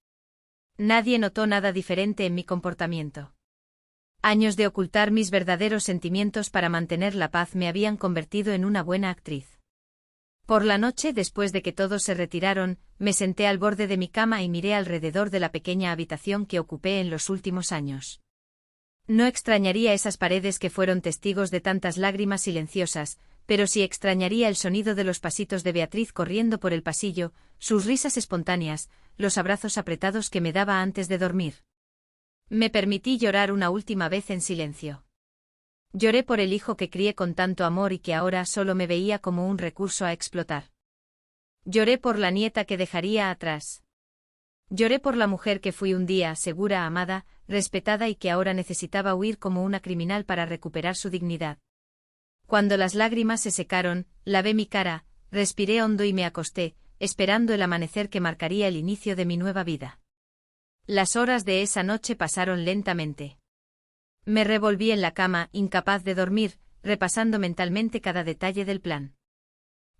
Nadie notó nada diferente en mi comportamiento. Años de ocultar mis verdaderos sentimientos para mantener la paz me habían convertido en una buena actriz. Por la noche, después de que todos se retiraron, me senté al borde de mi cama y miré alrededor de la pequeña habitación que ocupé en los últimos años. No extrañaría esas paredes que fueron testigos de tantas lágrimas silenciosas, pero sí extrañaría el sonido de los pasitos de Beatriz corriendo por el pasillo, sus risas espontáneas, los abrazos apretados que me daba antes de dormir. Me permití llorar una última vez en silencio. Lloré por el hijo que crié con tanto amor y que ahora solo me veía como un recurso a explotar. Lloré por la nieta que dejaría atrás. Lloré por la mujer que fui un día, segura, amada, respetada y que ahora necesitaba huir como una criminal para recuperar su dignidad. Cuando las lágrimas se secaron, lavé mi cara, respiré hondo y me acosté, esperando el amanecer que marcaría el inicio de mi nueva vida. Las horas de esa noche pasaron lentamente. Me revolví en la cama, incapaz de dormir, repasando mentalmente cada detalle del plan.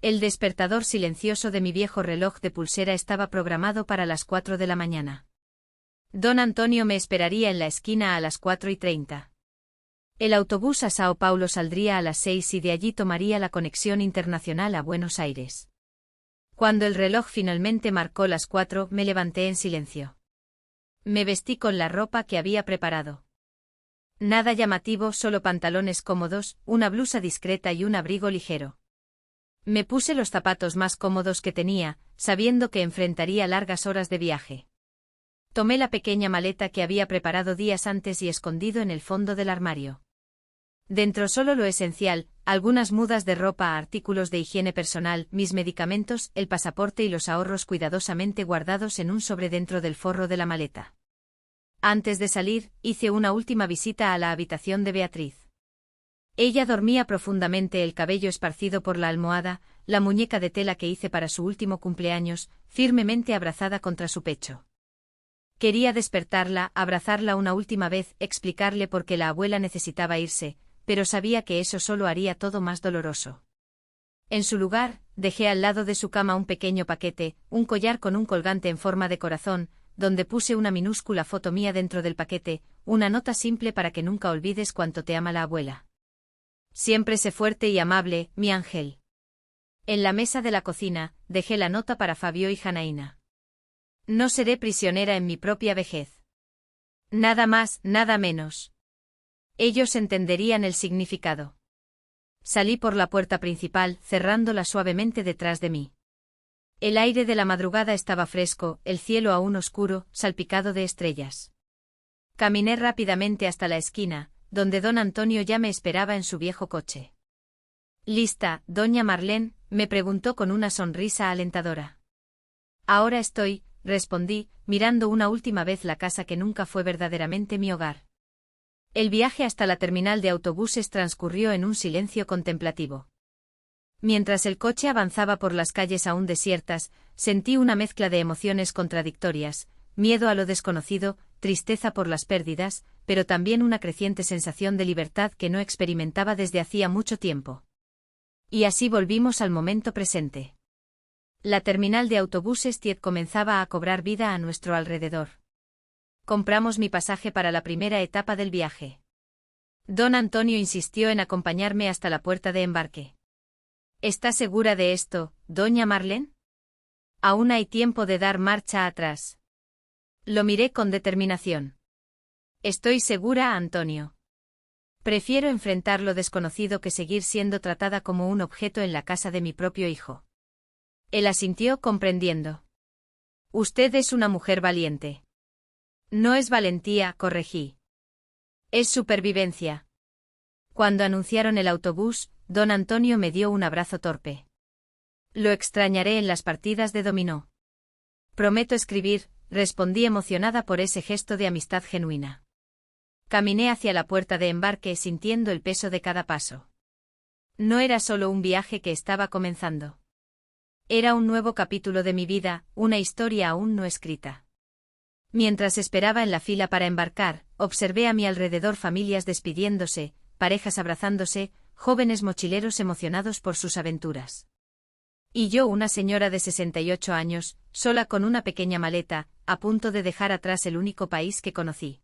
El despertador silencioso de mi viejo reloj de pulsera estaba programado para las 4 de la mañana. Don Antonio me esperaría en la esquina a las 4:30. El autobús a Sao Paulo saldría a las 6 y de allí tomaría la conexión internacional a Buenos Aires. Cuando el reloj finalmente marcó las 4, me levanté en silencio. Me vestí con la ropa que había preparado. Nada llamativo, solo pantalones cómodos, una blusa discreta y un abrigo ligero. Me puse los zapatos más cómodos que tenía, sabiendo que enfrentaría largas horas de viaje. Tomé la pequeña maleta que había preparado días antes y escondido en el fondo del armario. Dentro solo lo esencial, algunas mudas de ropa, artículos de higiene personal, mis medicamentos, el pasaporte y los ahorros cuidadosamente guardados en un sobre dentro del forro de la maleta. Antes de salir, hice una última visita a la habitación de Beatriz. Ella dormía profundamente, el cabello esparcido por la almohada, la muñeca de tela que hice para su último cumpleaños, firmemente abrazada contra su pecho. Quería despertarla, abrazarla una última vez, explicarle por qué la abuela necesitaba irse, pero sabía que eso solo haría todo más doloroso. En su lugar, dejé al lado de su cama un pequeño paquete, un collar con un colgante en forma de corazón, donde puse una minúscula foto mía dentro del paquete, una nota simple para que nunca olvides cuánto te ama la abuela. Siempre sé fuerte y amable, mi ángel. En la mesa de la cocina, dejé la nota para Fabio y Janaína. No seré prisionera en mi propia vejez. Nada más, nada menos. Ellos entenderían el significado. Salí por la puerta principal, cerrándola suavemente detrás de mí. El aire de la madrugada estaba fresco, el cielo aún oscuro, salpicado de estrellas. Caminé rápidamente hasta la esquina, donde don Antonio ya me esperaba en su viejo coche. «¿Lista, doña Marlene?», me preguntó con una sonrisa alentadora. «Ahora estoy», respondí, mirando una última vez la casa que nunca fue verdaderamente mi hogar. El viaje hasta la terminal de autobuses transcurrió en un silencio contemplativo. Mientras el coche avanzaba por las calles aún desiertas, sentí una mezcla de emociones contradictorias, miedo a lo desconocido, tristeza por las pérdidas, pero también una creciente sensación de libertad que no experimentaba desde hacía mucho tiempo. Y así volvimos al momento presente. La terminal de autobuses Tiet comenzaba a cobrar vida a nuestro alrededor. Compramos mi pasaje para la primera etapa del viaje. Don Antonio insistió en acompañarme hasta la puerta de embarque. ¿Está segura de esto, doña Marlene? Aún hay tiempo de dar marcha atrás. Lo miré con determinación. Estoy segura, Antonio. Prefiero enfrentar lo desconocido que seguir siendo tratada como un objeto en la casa de mi propio hijo. Él asintió comprendiendo. Usted es una mujer valiente. No es valentía, corregí. Es supervivencia. Cuando anunciaron el autobús, don Antonio me dio un abrazo torpe. Lo extrañaré en las partidas de dominó. Prometo escribir, respondí emocionada por ese gesto de amistad genuina. Caminé hacia la puerta de embarque sintiendo el peso de cada paso. No era solo un viaje que estaba comenzando. Era un nuevo capítulo de mi vida, una historia aún no escrita. Mientras esperaba en la fila para embarcar, observé a mi alrededor familias despidiéndose, parejas abrazándose, jóvenes mochileros emocionados por sus aventuras. Y yo, una señora de 68 años, sola con una pequeña maleta, a punto de dejar atrás el único país que conocí.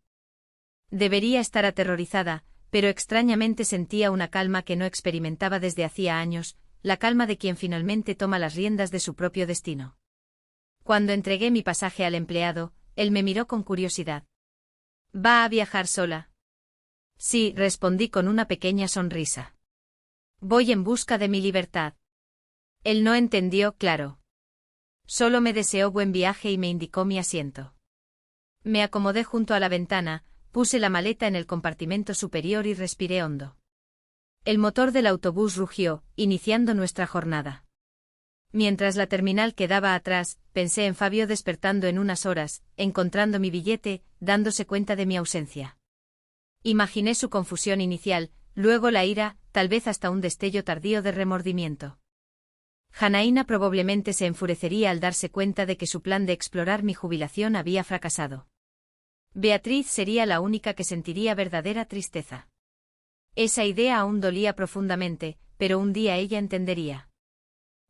Debería estar aterrorizada, pero extrañamente sentía una calma que no experimentaba desde hacía años, la calma de quien finalmente toma las riendas de su propio destino. Cuando entregué mi pasaje al empleado, él me miró con curiosidad. ¿Va a viajar sola? Sí, respondí con una pequeña sonrisa. Voy en busca de mi libertad. Él no entendió, claro. Solo me deseó buen viaje y me indicó mi asiento. Me acomodé junto a la ventana, puse la maleta en el compartimento superior y respiré hondo. El motor del autobús rugió, iniciando nuestra jornada. Mientras la terminal quedaba atrás, pensé en Fabio despertando en unas horas, encontrando mi billete, dándose cuenta de mi ausencia. Imaginé su confusión inicial, luego la ira, tal vez hasta un destello tardío de remordimiento. Janaína probablemente se enfurecería al darse cuenta de que su plan de explorar mi jubilación había fracasado. Beatriz sería la única que sentiría verdadera tristeza. Esa idea aún dolía profundamente, pero un día ella entendería.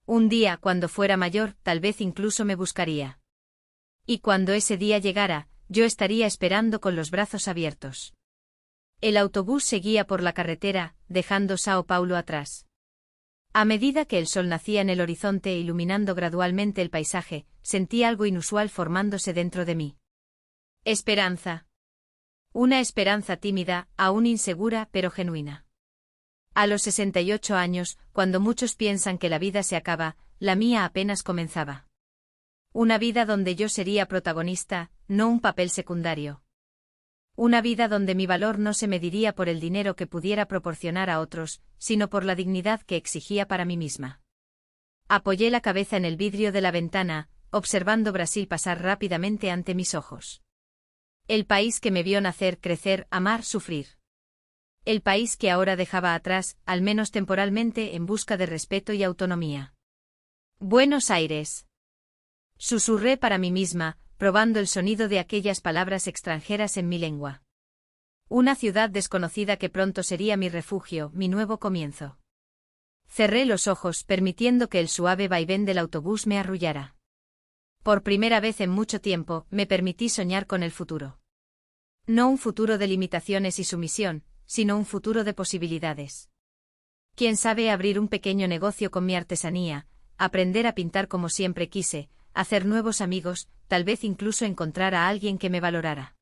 Un día, cuando fuera mayor, tal vez incluso me buscaría. Y cuando ese día llegara, yo estaría esperando con los brazos abiertos. El autobús seguía por la carretera, dejando Sao Paulo atrás. A medida que el sol nacía en el horizonte iluminando gradualmente el paisaje, sentí algo inusual formándose dentro de mí. Esperanza. Una esperanza tímida, aún insegura pero genuina. A los 68 años, cuando muchos piensan que la vida se acaba, la mía apenas comenzaba. Una vida donde yo sería protagonista, no un papel secundario. Una vida donde mi valor no se mediría por el dinero que pudiera proporcionar a otros, sino por la dignidad que exigía para mí misma. Apoyé la cabeza en el vidrio de la ventana, observando Brasil pasar rápidamente ante mis ojos. El país que me vio nacer, crecer, amar, sufrir. El país que ahora dejaba atrás, al menos temporalmente, en busca de respeto y autonomía. Buenos Aires. Susurré para mí misma, probando el sonido de aquellas palabras extranjeras en mi lengua. Una ciudad desconocida que pronto sería mi refugio, mi nuevo comienzo. Cerré los ojos, permitiendo que el suave vaivén del autobús me arrullara. Por primera vez en mucho tiempo, me permití soñar con el futuro. No un futuro de limitaciones y sumisión, sino un futuro de posibilidades. Quién sabe, abrir un pequeño negocio con mi artesanía, aprender a pintar como siempre quise, hacer nuevos amigos, tal vez incluso encontrar a alguien que me valorara.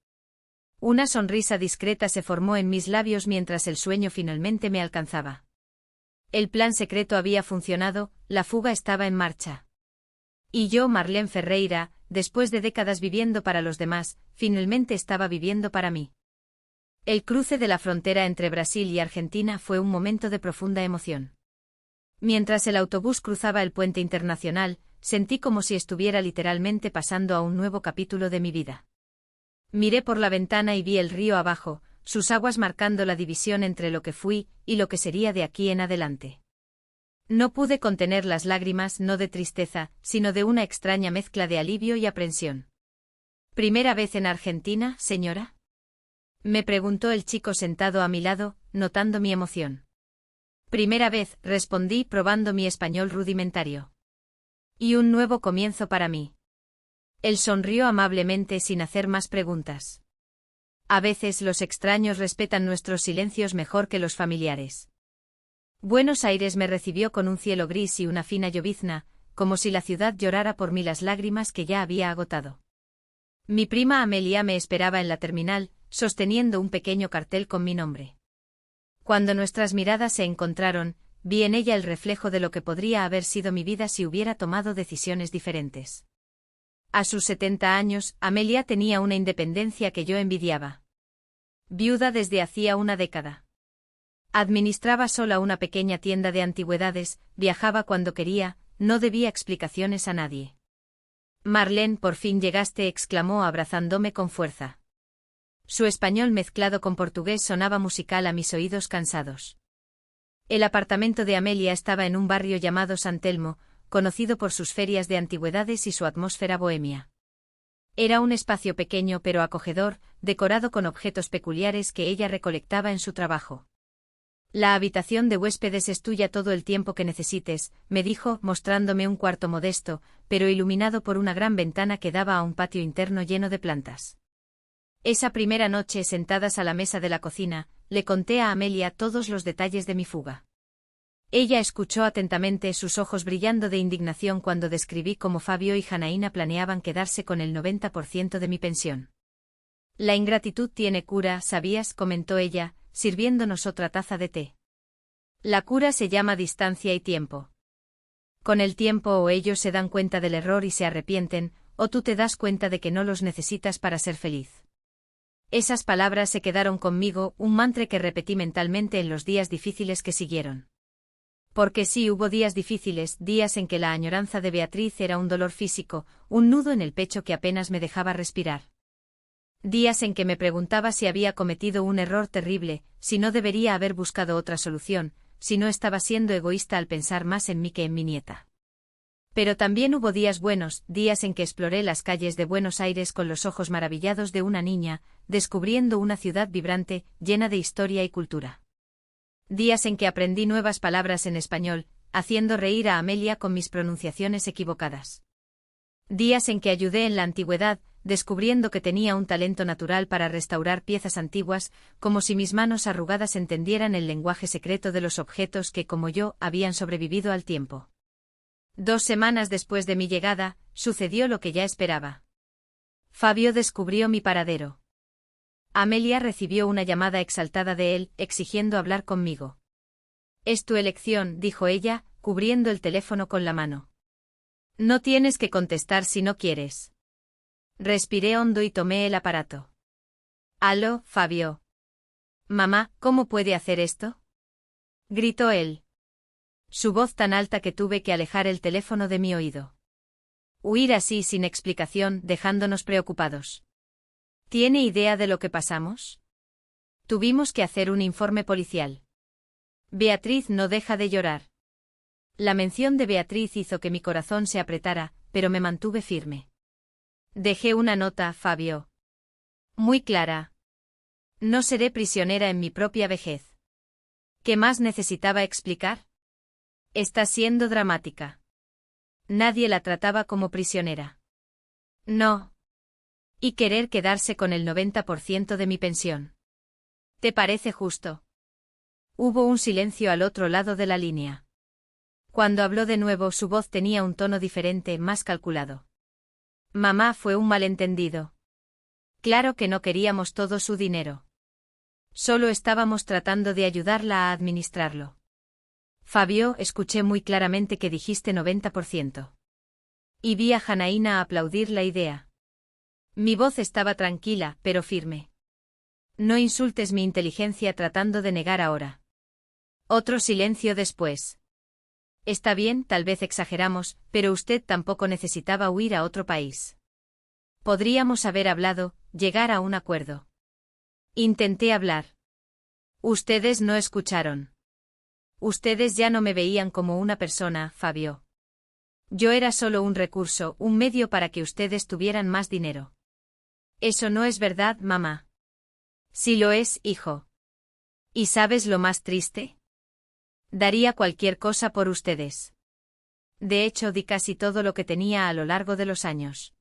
Una sonrisa discreta se formó en mis labios mientras el sueño finalmente me alcanzaba. El plan secreto había funcionado, la fuga estaba en marcha. Y yo, Marlene Ferreira, después de décadas viviendo para los demás, finalmente estaba viviendo para mí. El cruce de la frontera entre Brasil y Argentina fue un momento de profunda emoción. Mientras el autobús cruzaba el puente internacional, sentí como si estuviera literalmente pasando a un nuevo capítulo de mi vida. Miré por la ventana y vi el río abajo, sus aguas marcando la división entre lo que fui y lo que sería de aquí en adelante. No pude contener las lágrimas, no de tristeza, sino de una extraña mezcla de alivio y aprensión. ¿Primera vez en Argentina, señora?, me preguntó el chico sentado a mi lado, notando mi emoción. Primera vez, respondí, probando mi español rudimentario. Y un nuevo comienzo para mí. Él sonrió amablemente sin hacer más preguntas. A veces los extraños respetan nuestros silencios mejor que los familiares. Buenos Aires me recibió con un cielo gris y una fina llovizna, como si la ciudad llorara por mí las lágrimas que ya había agotado. Mi prima Amelia me esperaba en la terminal, sosteniendo un pequeño cartel con mi nombre. Cuando nuestras miradas se encontraron, vi en ella el reflejo de lo que podría haber sido mi vida si hubiera tomado decisiones diferentes. A sus 70 años, Amelia tenía una independencia que yo envidiaba. Viuda desde hacía una década. Administraba sola una pequeña tienda de antigüedades, viajaba cuando quería, no debía explicaciones a nadie. Marlene, por fin llegaste, exclamó abrazándome con fuerza. Su español mezclado con portugués sonaba musical a mis oídos cansados. El apartamento de Amelia estaba en un barrio llamado San Telmo, conocido por sus ferias de antigüedades y su atmósfera bohemia. Era un espacio pequeño pero acogedor, decorado con objetos peculiares que ella recolectaba en su trabajo. La habitación de huéspedes es tuya todo el tiempo que necesites, me dijo, mostrándome un cuarto modesto, pero iluminado por una gran ventana que daba a un patio interno lleno de plantas. Esa primera noche, sentadas a la mesa de la cocina, le conté a Amelia todos los detalles de mi fuga. Ella escuchó atentamente, sus ojos brillando de indignación cuando describí cómo Fabio y Janaína planeaban quedarse con el 90% de mi pensión. La ingratitud tiene cura, ¿sabías?, comentó ella, sirviéndonos otra taza de té. La cura se llama distancia y tiempo. Con el tiempo o ellos se dan cuenta del error y se arrepienten, o tú te das cuenta de que no los necesitas para ser feliz. Esas palabras se quedaron conmigo, un mantra que repetí mentalmente en los días difíciles que siguieron. Porque sí, hubo días difíciles, días en que la añoranza de Beatriz era un dolor físico, un nudo en el pecho que apenas me dejaba respirar. Días en que me preguntaba si había cometido un error terrible, si no debería haber buscado otra solución, si no estaba siendo egoísta al pensar más en mí que en mi nieta. Pero también hubo días buenos, días en que exploré las calles de Buenos Aires con los ojos maravillados de una niña, descubriendo una ciudad vibrante, llena de historia y cultura. Días en que aprendí nuevas palabras en español, haciendo reír a Amelia con mis pronunciaciones equivocadas. Días en que ayudé en la antigüedad, descubriendo que tenía un talento natural para restaurar piezas antiguas, como si mis manos arrugadas entendieran el lenguaje secreto de los objetos que, como yo, habían sobrevivido al tiempo. 2 semanas después de mi llegada, sucedió lo que ya esperaba. Fabio descubrió mi paradero. Amelia recibió una llamada exaltada de él, exigiendo hablar conmigo. Es tu elección, dijo ella, cubriendo el teléfono con la mano. No tienes que contestar si no quieres. Respiré hondo y tomé el aparato. «Aló, Fabio». «Mamá, ¿cómo puede hacer esto?», gritó él. Su voz tan alta que tuve que alejar el teléfono de mi oído. Huir así sin explicación, dejándonos preocupados. ¿Tiene idea de lo que pasamos? Tuvimos que hacer un informe policial. Beatriz no deja de llorar. La mención de Beatriz hizo que mi corazón se apretara, pero me mantuve firme. Dejé una nota, Fabio. Muy clara. No seré prisionera en mi propia vejez. ¿Qué más necesitaba explicar? Está siendo dramática. Nadie la trataba como prisionera. No. Y querer quedarse con el 90% de mi pensión. ¿Te parece justo? Hubo un silencio al otro lado de la línea. Cuando habló de nuevo, su voz tenía un tono diferente, más calculado. Mamá, fue un malentendido. Claro que no queríamos todo su dinero. Solo estábamos tratando de ayudarla a administrarlo. Fabio, escuché muy claramente que dijiste 90%. Y vi a Janaína aplaudir la idea. Mi voz estaba tranquila, pero firme. No insultes mi inteligencia tratando de negar ahora. Otro silencio después. Está bien, tal vez exageramos, pero usted tampoco necesitaba huir a otro país. Podríamos haber hablado, llegar a un acuerdo. Intenté hablar. Ustedes no escucharon. Ustedes ya no me veían como una persona, Fabio. Yo era solo un recurso, un medio para que ustedes tuvieran más dinero. Eso no es verdad, mamá. Sí lo es, hijo. ¿Y sabes lo más triste? Daría cualquier cosa por ustedes. De hecho, di casi todo lo que tenía a lo largo de los años.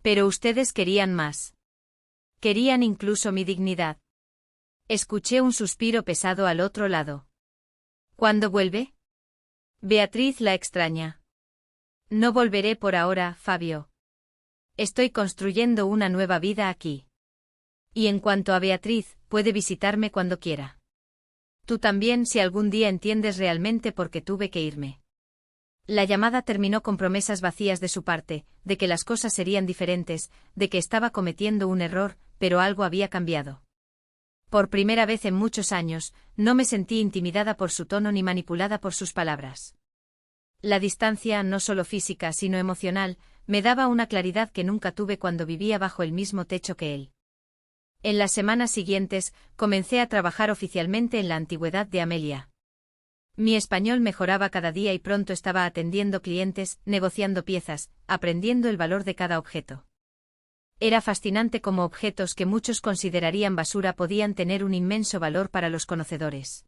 Pero ustedes querían más. Querían incluso mi dignidad. Escuché un suspiro pesado al otro lado. ¿Cuándo vuelve? Beatriz la extraña. No volveré por ahora, Fabio. Estoy construyendo una nueva vida aquí. Y en cuanto a Beatriz, puede visitarme cuando quiera. Tú también, si algún día entiendes realmente por qué tuve que irme. La llamada terminó con promesas vacías de su parte, de que las cosas serían diferentes, de que estaba cometiendo un error, pero algo había cambiado. Por primera vez en muchos años, no me sentí intimidada por su tono ni manipulada por sus palabras. La distancia, no solo física sino emocional, me daba una claridad que nunca tuve cuando vivía bajo el mismo techo que él. En las semanas siguientes, comencé a trabajar oficialmente en la antigüedad de Amelia. Mi español mejoraba cada día y pronto estaba atendiendo clientes, negociando piezas, aprendiendo el valor de cada objeto. Era fascinante cómo objetos que muchos considerarían basura podían tener un inmenso valor para los conocedores.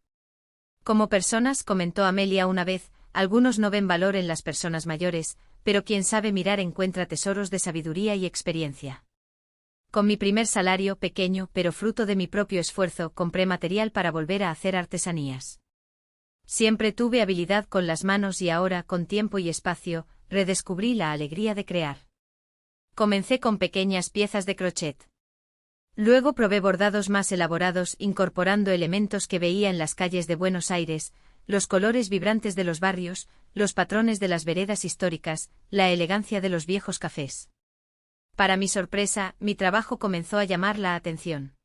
Como personas, comentó Amelia una vez, algunos no ven valor en las personas mayores, pero quien sabe mirar encuentra tesoros de sabiduría y experiencia. Con mi primer salario, pequeño pero fruto de mi propio esfuerzo, compré material para volver a hacer artesanías. Siempre tuve habilidad con las manos y ahora, con tiempo y espacio, redescubrí la alegría de crear. Comencé con pequeñas piezas de crochet. Luego probé bordados más elaborados, incorporando elementos que veía en las calles de Buenos Aires, los colores vibrantes de los barrios, los patrones de las veredas históricas, la elegancia de los viejos cafés. Para mi sorpresa, mi trabajo comenzó a llamar la atención.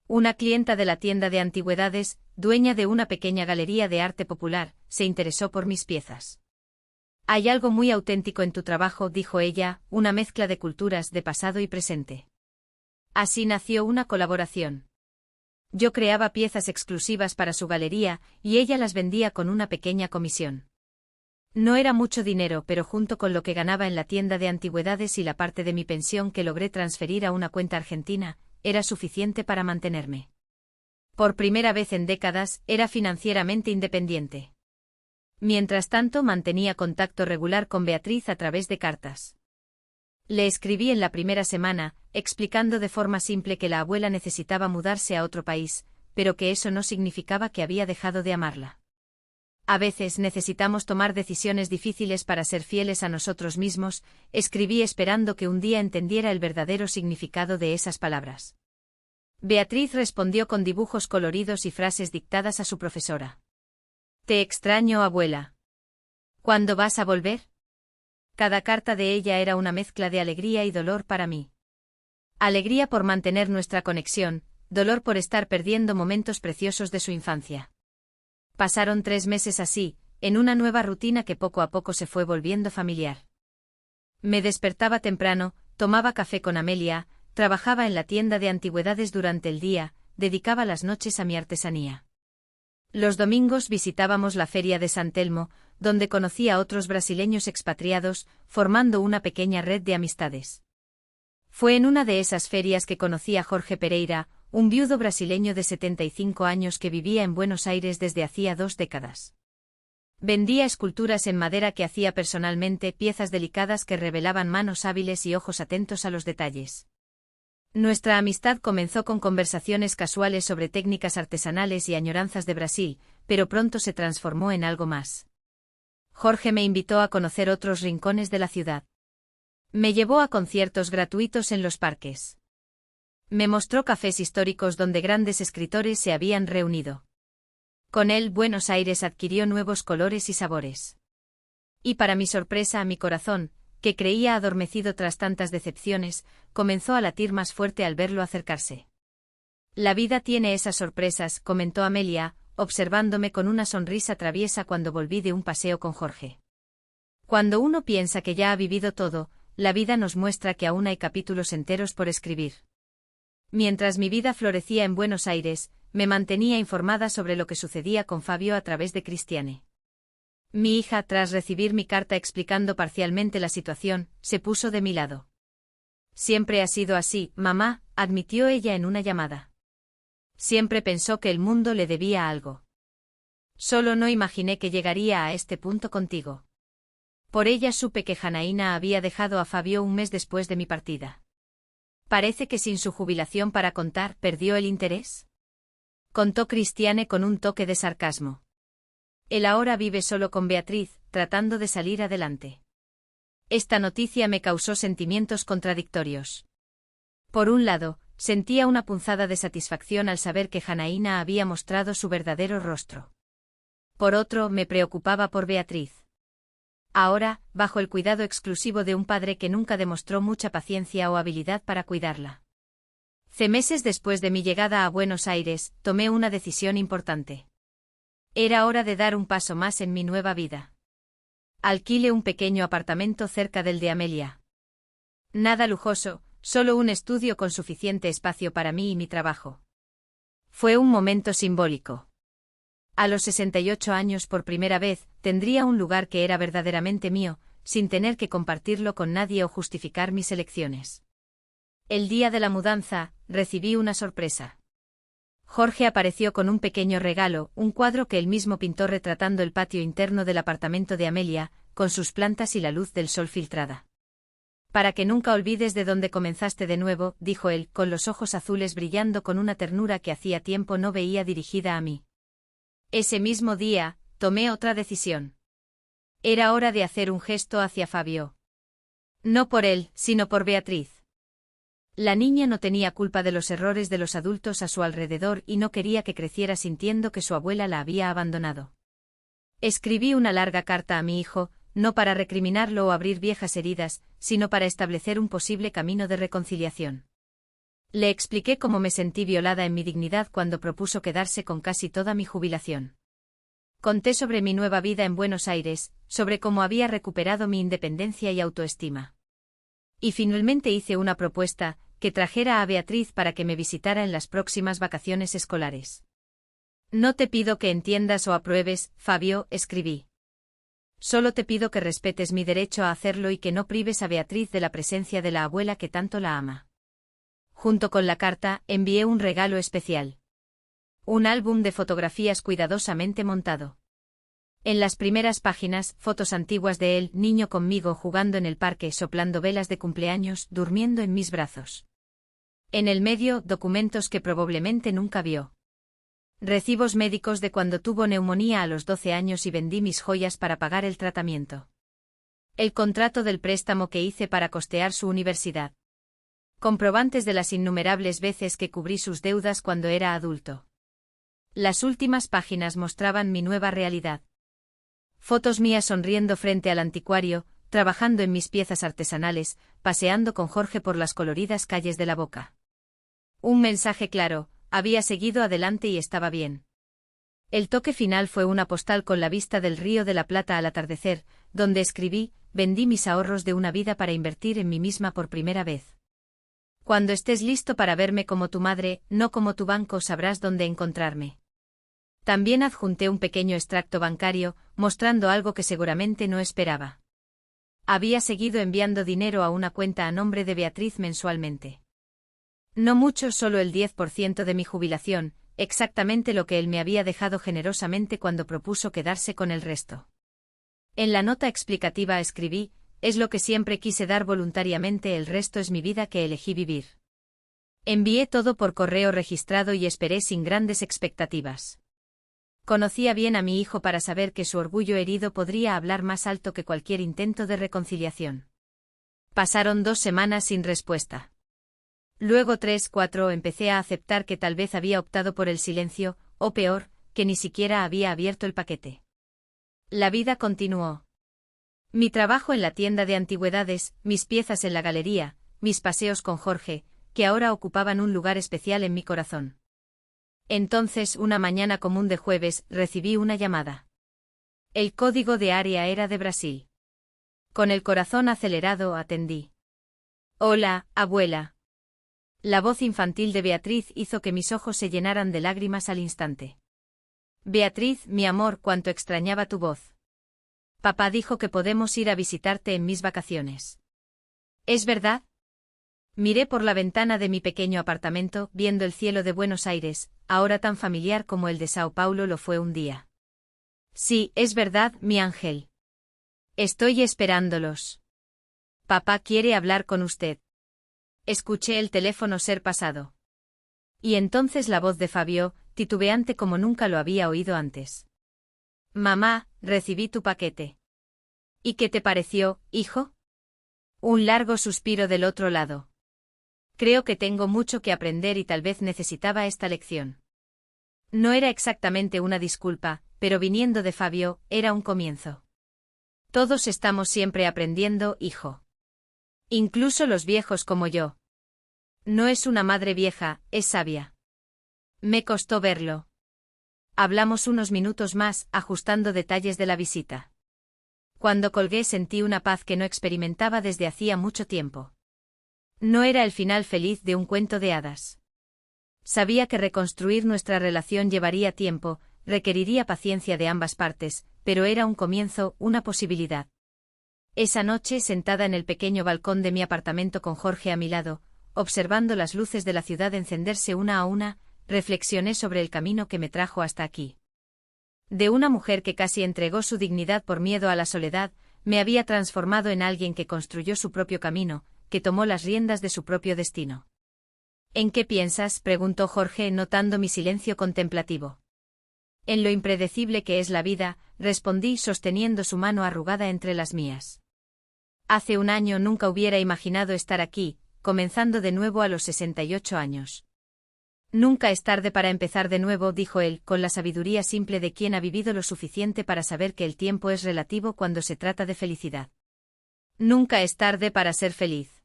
Una clienta de la tienda de antigüedades, dueña de una pequeña galería de arte popular, se interesó por mis piezas. Hay algo muy auténtico en tu trabajo, dijo ella, una mezcla de culturas de pasado y presente. Así nació una colaboración. Yo creaba piezas exclusivas para su galería, y ella las vendía con una pequeña comisión. No era mucho dinero, pero junto con lo que ganaba en la tienda de antigüedades y la parte de mi pensión que logré transferir a una cuenta argentina, era suficiente para mantenerme. Por primera vez en décadas, era financieramente independiente. Mientras tanto, mantenía contacto regular con Beatriz a través de cartas. Le escribí en la primera semana, explicando de forma simple que la abuela necesitaba mudarse a otro país, pero que eso no significaba que había dejado de amarla. A veces necesitamos tomar decisiones difíciles para ser fieles a nosotros mismos, escribí esperando que un día entendiera el verdadero significado de esas palabras. Beatriz respondió con dibujos coloridos y frases dictadas a su profesora. Te extraño, abuela. ¿Cuándo vas a volver? Cada carta de ella era una mezcla de alegría y dolor para mí. Alegría por mantener nuestra conexión, dolor por estar perdiendo momentos preciosos de su infancia. Pasaron 3 meses así, en una nueva rutina que poco a poco se fue volviendo familiar. Me despertaba temprano, tomaba café con Amelia, trabajaba en la tienda de antigüedades durante el día, dedicaba las noches a mi artesanía. Los domingos visitábamos la feria de San Telmo, donde conocí a otros brasileños expatriados, formando una pequeña red de amistades. Fue en una de esas ferias que conocí a Jorge Pereira, un viudo brasileño de 75 años que vivía en Buenos Aires desde hacía 2 décadas. Vendía esculturas en madera que hacía personalmente, piezas delicadas que revelaban manos hábiles y ojos atentos a los detalles. Nuestra amistad comenzó con conversaciones casuales sobre técnicas artesanales y añoranzas de Brasil, pero pronto se transformó en algo más. Jorge me invitó a conocer otros rincones de la ciudad. Me llevó a conciertos gratuitos en los parques. Me mostró cafés históricos donde grandes escritores se habían reunido. Con él, Buenos Aires adquirió nuevos colores y sabores. Y para mi sorpresa, mi corazón, que creía adormecido tras tantas decepciones, comenzó a latir más fuerte al verlo acercarse. La vida tiene esas sorpresas, comentó Amelia, observándome con una sonrisa traviesa cuando volví de un paseo con Jorge. Cuando uno piensa que ya ha vivido todo, la vida nos muestra que aún hay capítulos enteros por escribir. Mientras mi vida florecía en Buenos Aires, me mantenía informada sobre lo que sucedía con Fabio a través de Cristiane. Mi hija, tras recibir mi carta explicando parcialmente la situación, se puso de mi lado. Siempre ha sido así, mamá, admitió ella en una llamada. Siempre pensó que el mundo le debía algo. Solo no imaginé que llegaría a este punto contigo. Por ella supe que Janaína había dejado a Fabio un mes después de mi partida. Parece que sin su jubilación para contar, ¿perdió el interés?, contó Cristiane con un toque de sarcasmo. Él ahora vive solo con Beatriz, tratando de salir adelante. Esta noticia me causó sentimientos contradictorios. Por un lado, sentía una punzada de satisfacción al saber que Janaína había mostrado su verdadero rostro. Por otro, me preocupaba por Beatriz. Ahora, bajo el cuidado exclusivo de un padre que nunca demostró mucha paciencia o habilidad para cuidarla. 6 meses después de mi llegada a Buenos Aires, tomé una decisión importante. Era hora de dar un paso más en mi nueva vida. Alquilé un pequeño apartamento cerca del de Amelia. Nada lujoso, solo un estudio con suficiente espacio para mí y mi trabajo. Fue un momento simbólico. A los 68 años por primera vez, tendría un lugar que era verdaderamente mío, sin tener que compartirlo con nadie o justificar mis elecciones. El día de la mudanza, recibí una sorpresa. Jorge apareció con un pequeño regalo, un cuadro que él mismo pintó retratando el patio interno del apartamento de Amelia, con sus plantas y la luz del sol filtrada. Para que nunca olvides de dónde comenzaste de nuevo, dijo él, con los ojos azules brillando con una ternura que hacía tiempo no veía dirigida a mí. Ese mismo día, tomé otra decisión. Era hora de hacer un gesto hacia Fabio. No por él, sino por Beatriz. La niña no tenía culpa de los errores de los adultos a su alrededor y no quería que creciera sintiendo que su abuela la había abandonado. Escribí una larga carta a mi hijo, no para recriminarlo o abrir viejas heridas, sino para establecer un posible camino de reconciliación. Le expliqué cómo me sentí violada en mi dignidad cuando propuso quedarse con casi toda mi jubilación. Conté sobre mi nueva vida en Buenos Aires, sobre cómo había recuperado mi independencia y autoestima. Y finalmente hice una propuesta, que trajera a Beatriz para que me visitara en las próximas vacaciones escolares. No te pido que entiendas o apruebes, Fabio, escribí. Solo te pido que respetes mi derecho a hacerlo y que no prives a Beatriz de la presencia de la abuela que tanto la ama. Junto con la carta, envié un regalo especial. Un álbum de fotografías cuidadosamente montado. En las primeras páginas, fotos antiguas de él, niño conmigo jugando en el parque soplando velas de cumpleaños, durmiendo en mis brazos. En el medio, documentos que probablemente nunca vio. Recibos médicos de cuando tuvo neumonía a los 12 años y vendí mis joyas para pagar el tratamiento. El contrato del préstamo que hice para costear su universidad. Comprobantes de las innumerables veces que cubrí sus deudas cuando era adulto. Las últimas páginas mostraban mi nueva realidad. Fotos mías sonriendo frente al anticuario, trabajando en mis piezas artesanales, paseando con Jorge por las coloridas calles de La Boca. Un mensaje claro, había seguido adelante y estaba bien. El toque final fue una postal con la vista del Río de la Plata al atardecer, donde escribí, vendí mis ahorros de una vida para invertir en mí misma por primera vez. Cuando estés listo para verme como tu madre, no como tu banco, sabrás dónde encontrarme. También adjunté un pequeño extracto bancario, mostrando algo que seguramente no esperaba. Había seguido enviando dinero a una cuenta a nombre de Beatriz mensualmente. No mucho, solo el 10% de mi jubilación, exactamente lo que él me había dejado generosamente cuando propuso quedarse con el resto. En la nota explicativa escribí: es lo que siempre quise dar voluntariamente, el resto es mi vida que elegí vivir. Envié todo por correo registrado y esperé sin grandes expectativas. Conocía bien a mi hijo para saber que su orgullo herido podría hablar más alto que cualquier intento de reconciliación. Pasaron 2 semanas sin respuesta. Luego 3, 4, empecé a aceptar que tal vez había optado por el silencio, o peor, que ni siquiera había abierto el paquete. La vida continuó. Mi trabajo en la tienda de antigüedades, mis piezas en la galería, mis paseos con Jorge, que ahora ocupaban un lugar especial en mi corazón. Entonces, una mañana común de jueves, recibí una llamada. El código de área era de Brasil. Con el corazón acelerado atendí. Hola, abuela. La voz infantil de Beatriz hizo que mis ojos se llenaran de lágrimas al instante. Beatriz, mi amor, cuánto extrañaba tu voz. Papá dijo que podemos ir a visitarte en mis vacaciones. ¿Es verdad? Miré por la ventana de mi pequeño apartamento, viendo el cielo de Buenos Aires, ahora tan familiar como el de Sao Paulo lo fue un día. Sí, es verdad, mi ángel. Estoy esperándolos. Papá quiere hablar con usted. Escuché el teléfono ser pasado. Y entonces la voz de Fabio, titubeante como nunca lo había oído antes. Mamá, recibí tu paquete. ¿Y qué te pareció, hijo? Un largo suspiro del otro lado. Creo que tengo mucho que aprender y tal vez necesitaba esta lección. No era exactamente una disculpa, pero viniendo de Fabio, era un comienzo. Todos estamos siempre aprendiendo, hijo. Incluso los viejos como yo. No es una madre vieja, es sabia. Me costó verlo. Hablamos unos minutos más, ajustando detalles de la visita. Cuando colgué sentí una paz que no experimentaba desde hacía mucho tiempo. No era el final feliz de un cuento de hadas. Sabía que reconstruir nuestra relación llevaría tiempo, requeriría paciencia de ambas partes, pero era un comienzo, una posibilidad. Esa noche, sentada en el pequeño balcón de mi apartamento con Jorge a mi lado, observando las luces de la ciudad encenderse una a una, reflexioné sobre el camino que me trajo hasta aquí. De una mujer que casi entregó su dignidad por miedo a la soledad, me había transformado en alguien que construyó su propio camino, que tomó las riendas de su propio destino. ¿En qué piensas?, preguntó Jorge, notando mi silencio contemplativo. En lo impredecible que es la vida, respondí sosteniendo su mano arrugada entre las mías. Hace un año nunca hubiera imaginado estar aquí, comenzando de nuevo a los 68 años. Nunca es tarde para empezar de nuevo, dijo él, con la sabiduría simple de quien ha vivido lo suficiente para saber que el tiempo es relativo cuando se trata de felicidad. Nunca es tarde para ser feliz.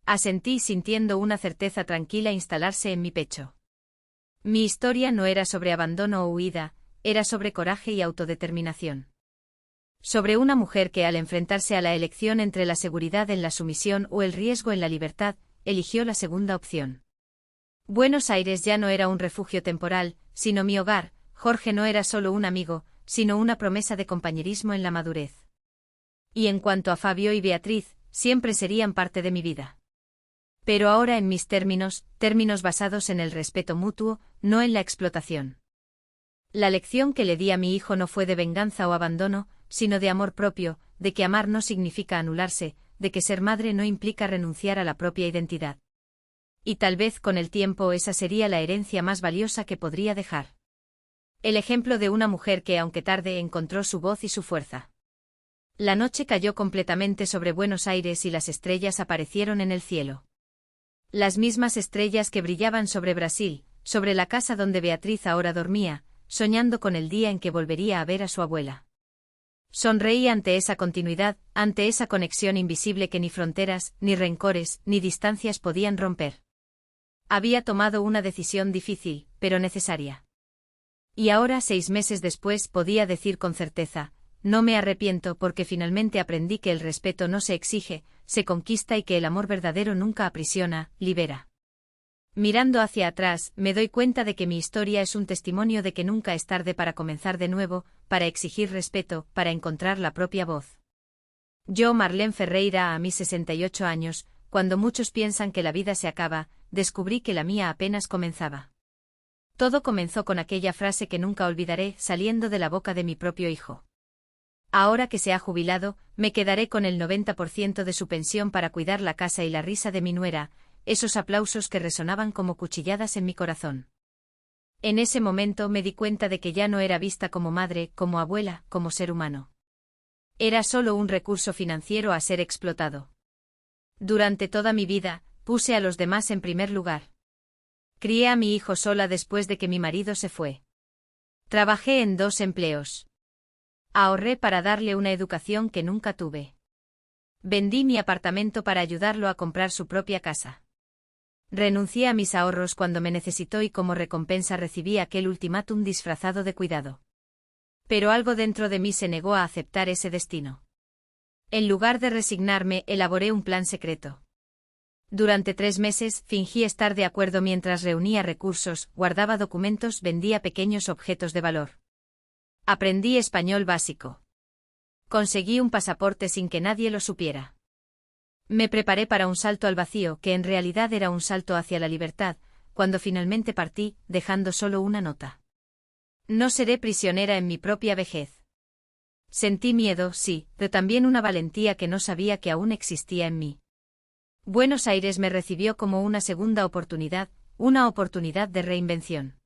Asentí sintiendo una certeza tranquila instalarse en mi pecho. Mi historia no era sobre abandono o huida, era sobre coraje y autodeterminación. Sobre una mujer que al enfrentarse a la elección entre la seguridad en la sumisión o el riesgo en la libertad, eligió la segunda opción. Buenos Aires ya no era un refugio temporal, sino mi hogar. Jorge no era solo un amigo, sino una promesa de compañerismo en la madurez. Y en cuanto a Fabio y Beatriz, siempre serían parte de mi vida. Pero ahora en mis términos basados en el respeto mutuo, no en la explotación. La lección que le di a mi hijo no fue de venganza o abandono, sino de amor propio, de que amar no significa anularse, de que ser madre no implica renunciar a la propia identidad. Y tal vez con el tiempo esa sería la herencia más valiosa que podría dejar. El ejemplo de una mujer que, aunque tarde, encontró su voz y su fuerza. La noche cayó completamente sobre Buenos Aires y las estrellas aparecieron en el cielo. Las mismas estrellas que brillaban sobre Brasil, sobre la casa donde Beatriz ahora dormía, soñando con el día en que volvería a ver a su abuela. Sonreí ante esa continuidad, ante esa conexión invisible que ni fronteras, ni rencores, ni distancias podían romper. Había tomado una decisión difícil, pero necesaria. Y ahora, 6 meses después, podía decir con certeza: no me arrepiento, porque finalmente aprendí que el respeto no se exige, se conquista, y que el amor verdadero nunca aprisiona, libera. Mirando hacia atrás, me doy cuenta de que mi historia es un testimonio de que nunca es tarde para comenzar de nuevo, para exigir respeto, para encontrar la propia voz. Yo, Marlene Ferreira, a mis 68 años, cuando muchos piensan que la vida se acaba, descubrí que la mía apenas comenzaba. Todo comenzó con aquella frase que nunca olvidaré, saliendo de la boca de mi propio hijo. Ahora que se ha jubilado, me quedaré con el 90% de su pensión para cuidar la casa, y la risa de mi nuera, esos aplausos que resonaban como cuchilladas en mi corazón. En ese momento me di cuenta de que ya no era vista como madre, como abuela, como ser humano. Era solo un recurso financiero a ser explotado. Durante toda mi vida, puse a los demás en primer lugar. Crié a mi hijo sola después de que mi marido se fue. Trabajé en 2 empleos. Ahorré para darle una educación que nunca tuve. Vendí mi apartamento para ayudarlo a comprar su propia casa. Renuncié a mis ahorros cuando me necesitó y como recompensa recibí aquel ultimátum disfrazado de cuidado. Pero algo dentro de mí se negó a aceptar ese destino. En lugar de resignarme, elaboré un plan secreto. Durante 3 meses, fingí estar de acuerdo mientras reunía recursos, guardaba documentos, vendía pequeños objetos de valor. Aprendí español básico. Conseguí un pasaporte sin que nadie lo supiera. Me preparé para un salto al vacío, que en realidad era un salto hacia la libertad, cuando finalmente partí, dejando solo una nota. No seré prisionera en mi propia vejez. Sentí miedo, sí, pero también una valentía que no sabía que aún existía en mí. Buenos Aires me recibió como una segunda oportunidad, una oportunidad de reinvención.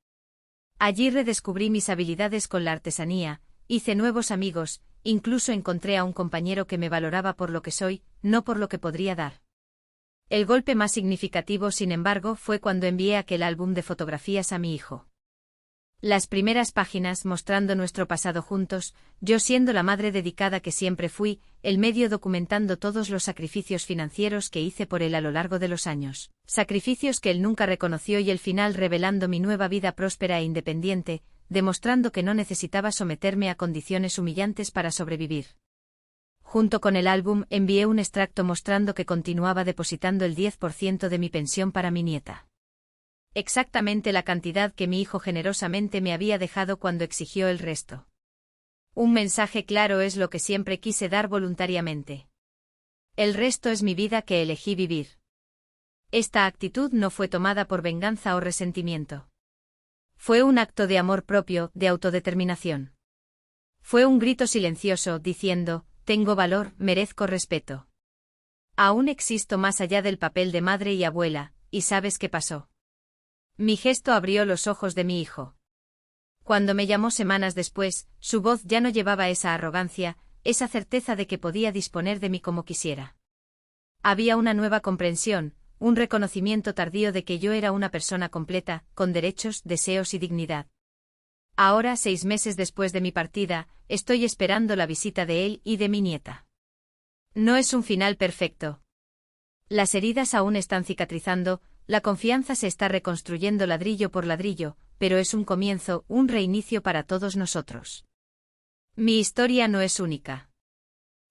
Allí redescubrí mis habilidades con la artesanía, hice nuevos amigos, incluso encontré a un compañero que me valoraba por lo que soy, no por lo que podría dar. El golpe más significativo, sin embargo, fue cuando envié aquel álbum de fotografías a mi hijo. Las primeras páginas mostrando nuestro pasado juntos, yo siendo la madre dedicada que siempre fui, el medio documentando todos los sacrificios financieros que hice por él a lo largo de los años, sacrificios que él nunca reconoció, y el final revelando mi nueva vida próspera e independiente, demostrando que no necesitaba someterme a condiciones humillantes para sobrevivir. Junto con el álbum envié un extracto mostrando que continuaba depositando el 10% de mi pensión para mi nieta. Exactamente la cantidad que mi hijo generosamente me había dejado cuando exigió el resto. Un mensaje claro: es lo que siempre quise dar voluntariamente. El resto es mi vida que elegí vivir. Esta actitud no fue tomada por venganza o resentimiento. Fue un acto de amor propio, de autodeterminación. Fue un grito silencioso diciendo: tengo valor, merezco respeto. Aún existo más allá del papel de madre y abuela, ¿y sabes qué pasó? Mi gesto abrió los ojos de mi hijo. Cuando me llamó semanas después, su voz ya no llevaba esa arrogancia, esa certeza de que podía disponer de mí como quisiera. Había una nueva comprensión, un reconocimiento tardío de que yo era una persona completa, con derechos, deseos y dignidad. Ahora, 6 meses después de mi partida, estoy esperando la visita de él y de mi nieta. No es un final perfecto. Las heridas aún están cicatrizando, la confianza se está reconstruyendo ladrillo por ladrillo, pero es un comienzo, un reinicio para todos nosotros. Mi historia no es única.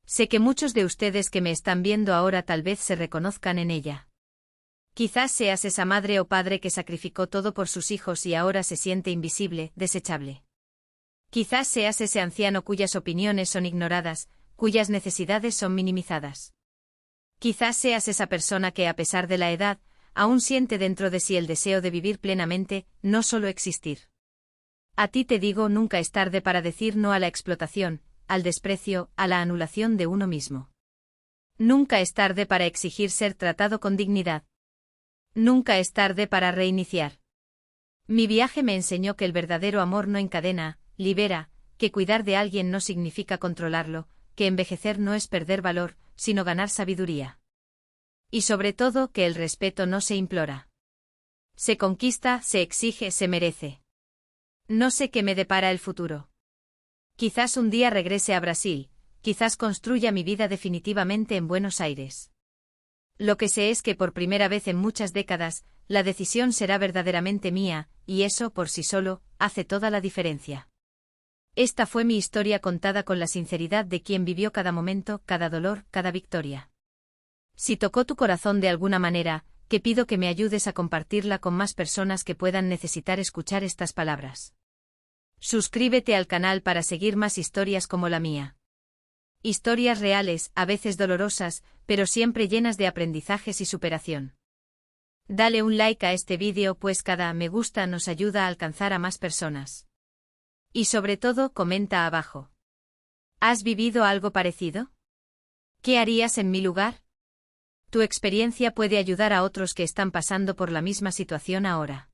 Sé que muchos de ustedes que me están viendo ahora tal vez se reconozcan en ella. Quizás seas esa madre o padre que sacrificó todo por sus hijos y ahora se siente invisible, desechable. Quizás seas ese anciano cuyas opiniones son ignoradas, cuyas necesidades son minimizadas. Quizás seas esa persona que, a pesar de la edad, aún siente dentro de sí el deseo de vivir plenamente, no solo existir. A ti te digo: nunca es tarde para decir no a la explotación, al desprecio, a la anulación de uno mismo. Nunca es tarde para exigir ser tratado con dignidad. Nunca es tarde para reiniciar. Mi viaje me enseñó que el verdadero amor no encadena, libera, que cuidar de alguien no significa controlarlo, que envejecer no es perder valor, sino ganar sabiduría. Y sobre todo que el respeto no se implora. Se conquista, se exige, se merece. No sé qué me depara el futuro. Quizás un día regrese a Brasil, quizás construya mi vida definitivamente en Buenos Aires. Lo que sé es que por primera vez en muchas décadas, la decisión será verdaderamente mía, y eso por sí solo, hace toda la diferencia. Esta fue mi historia contada con la sinceridad de quien vivió cada momento, cada dolor, cada victoria. Si tocó tu corazón de alguna manera, te pido que me ayudes a compartirla con más personas que puedan necesitar escuchar estas palabras. Suscríbete al canal para seguir más historias como la mía. Historias reales, a veces dolorosas, pero siempre llenas de aprendizajes y superación. Dale un like a este vídeo pues cada me gusta nos ayuda a alcanzar a más personas. Y sobre todo comenta abajo. ¿Has vivido algo parecido? ¿Qué harías en mi lugar? Tu experiencia puede ayudar a otros que están pasando por la misma situación ahora.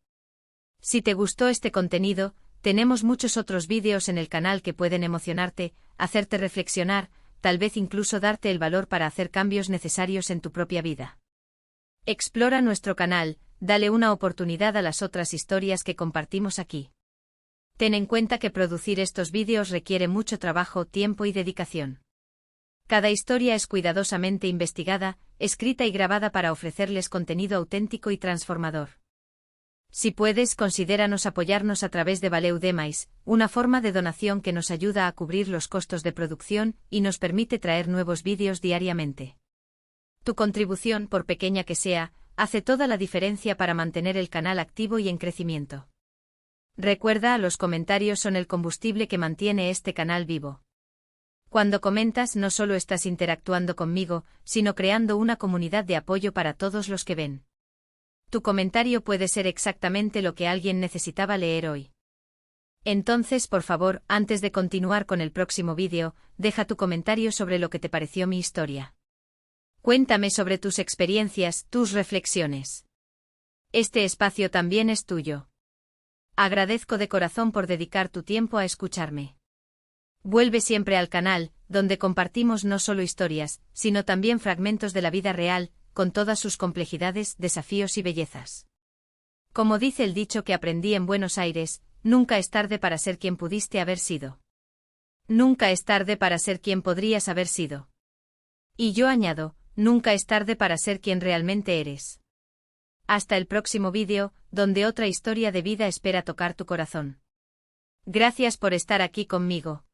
Si te gustó este contenido, tenemos muchos otros vídeos en el canal que pueden emocionarte, hacerte reflexionar, tal vez incluso darte el valor para hacer cambios necesarios en tu propia vida. Explora nuestro canal, dale una oportunidad a las otras historias que compartimos aquí. Ten en cuenta que producir estos vídeos requiere mucho trabajo, tiempo y dedicación. Cada historia es cuidadosamente investigada, escrita y grabada para ofrecerles contenido auténtico y transformador. Si puedes, considéranos apoyarnos a través de Valeu Demais, una forma de donación que nos ayuda a cubrir los costos de producción y nos permite traer nuevos vídeos diariamente. Tu contribución, por pequeña que sea, hace toda la diferencia para mantener el canal activo y en crecimiento. Recuerda, los comentarios son el combustible que mantiene este canal vivo. Cuando comentas no solo estás interactuando conmigo, sino creando una comunidad de apoyo para todos los que ven. Tu comentario puede ser exactamente lo que alguien necesitaba leer hoy. Entonces, por favor, antes de continuar con el próximo vídeo, deja tu comentario sobre lo que te pareció mi historia. Cuéntame sobre tus experiencias, tus reflexiones. Este espacio también es tuyo. Agradezco de corazón por dedicar tu tiempo a escucharme. Vuelve siempre al canal, donde compartimos no solo historias, sino también fragmentos de la vida real, con todas sus complejidades, desafíos y bellezas. Como dice el dicho que aprendí en Buenos Aires, nunca es tarde para ser quien pudiste haber sido. Nunca es tarde para ser quien podrías haber sido. Y yo añado, nunca es tarde para ser quien realmente eres. Hasta el próximo vídeo, donde otra historia de vida espera tocar tu corazón. Gracias por estar aquí conmigo.